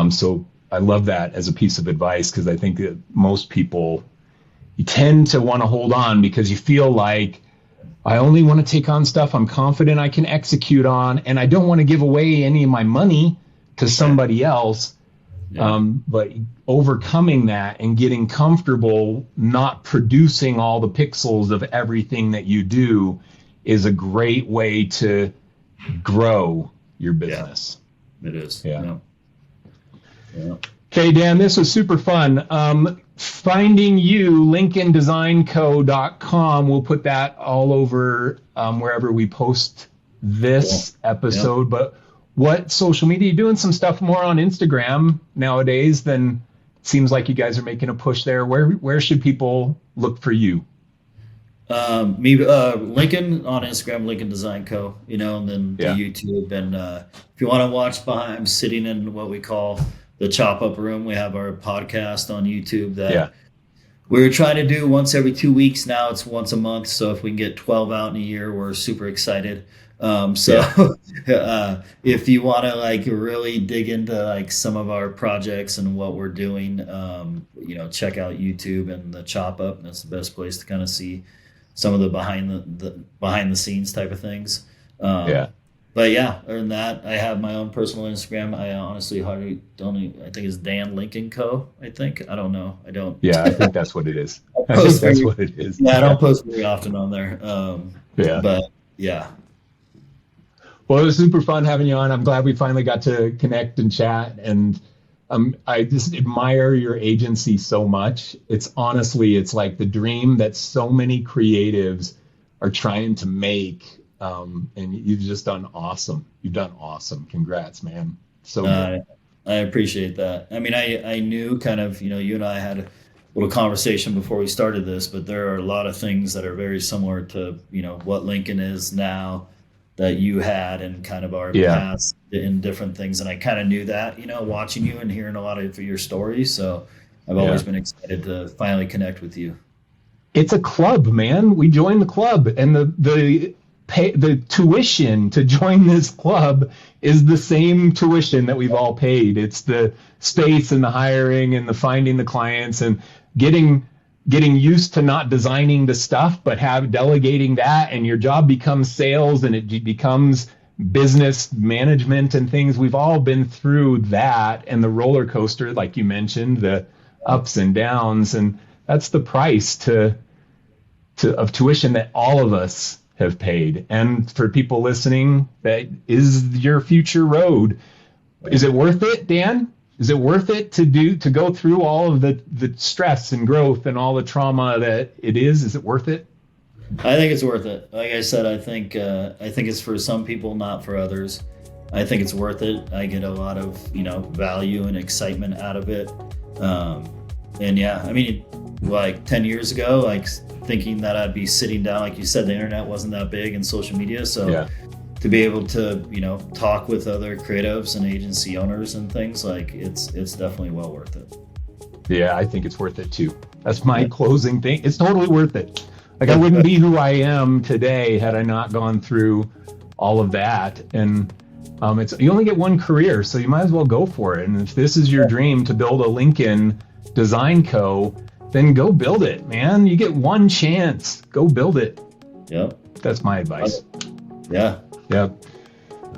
So I love that as a piece of advice, because I think that most people, you tend to want to hold on because you feel like, I only want to take on stuff I'm confident I can execute on, and I don't want to give away any of my money to somebody else. Yeah. But overcoming that and getting comfortable not producing all the pixels of everything that you do is a great way to grow your business. Yeah, it is. Yeah. Yeah. Okay, Dan, this was super fun. Finding you, LincolnDesignCo.com. We'll put that all over wherever we post this episode. Yeah. But what social media? You're doing some stuff more on Instagram nowadays. Then seems like you guys are making a push there. Where should people look for you? Lincoln on Instagram, Lincoln Design Co. And then the YouTube. And if you want to watch behind, I'm sitting in what we call the chop up room. We have our podcast on YouTube that we were trying to do once every 2 weeks. Now it's once a month. So if we can get 12 out in a year, we're super excited. If you want to like really dig into like some of our projects and what we're doing, check out YouTube and the chop up. That's the best place to kind of see some of the behind the scenes type of things. But other than that, I have my own personal Instagram. I honestly hardly don't. I think it's Dan Lincoln Co. I think. I don't know. I don't. Yeah, I think that's what it is. I think that's what it is. Yeah, I don't post very often on there. But yeah. Well, it was super fun having you on. I'm glad we finally got to connect and chat. And I just admire your agency so much. It's like the dream that so many creatives are trying to make. And you've just done awesome. You've done awesome. Congrats, man. So good. I appreciate that. I mean, I knew kind of, you and I had little conversation before we started this, but there are a lot of things that are very similar to, what Lincoln is now that you had and kind of our past in different things. And I kind of knew that, watching you and hearing a lot of your stories. So I've always been excited to finally connect with you. It's a club, man. We joined the club, and the tuition to join this club is the same tuition that we've all paid. It's the space and the hiring and the finding the clients and getting used to not designing the stuff, but delegating that, and your job becomes sales and it becomes business management and things. We've all been through that, and the roller coaster, like you mentioned, the ups and downs, and that's the price of tuition that all of us have paid. And for people listening, that is your future road. Is it worth it, Dan? Is it worth it to go through all of the stress and growth and all the trauma that it is? Is it worth it? I think it's worth it. Like I said, I think it's for some people, not for others. I think it's worth it. I get a lot of value and excitement out of it. And yeah, I mean, like 10 years ago, like thinking that I'd be sitting down, like you said, the internet wasn't that big and social media. So to be able to, talk with other creatives and agency owners and things, like it's definitely well worth it. Yeah, I think it's worth it too. That's my closing thing. It's totally worth it. Like I wouldn't be who I am today had I not gone through all of that. And you only get one career, so you might as well go for it. And if this is your dream to build a Lincoln Design Co., then go build it, man. You get one chance. Go build it. Yep. That's my advice. Yeah. Yep.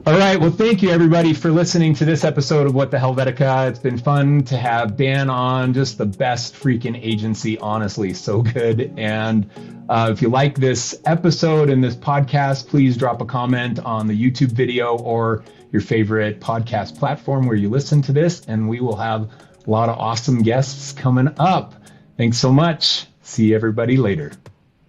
All right. Well, thank you, everybody, for listening to this episode of What the Helvetica. It's been fun to have Dan on. Just the best freaking agency, honestly. So good. And if you like this episode and this podcast, please drop a comment on the YouTube video or your favorite podcast platform where you listen to this. And we will have a lot of awesome guests coming up. Thanks so much. See everybody later.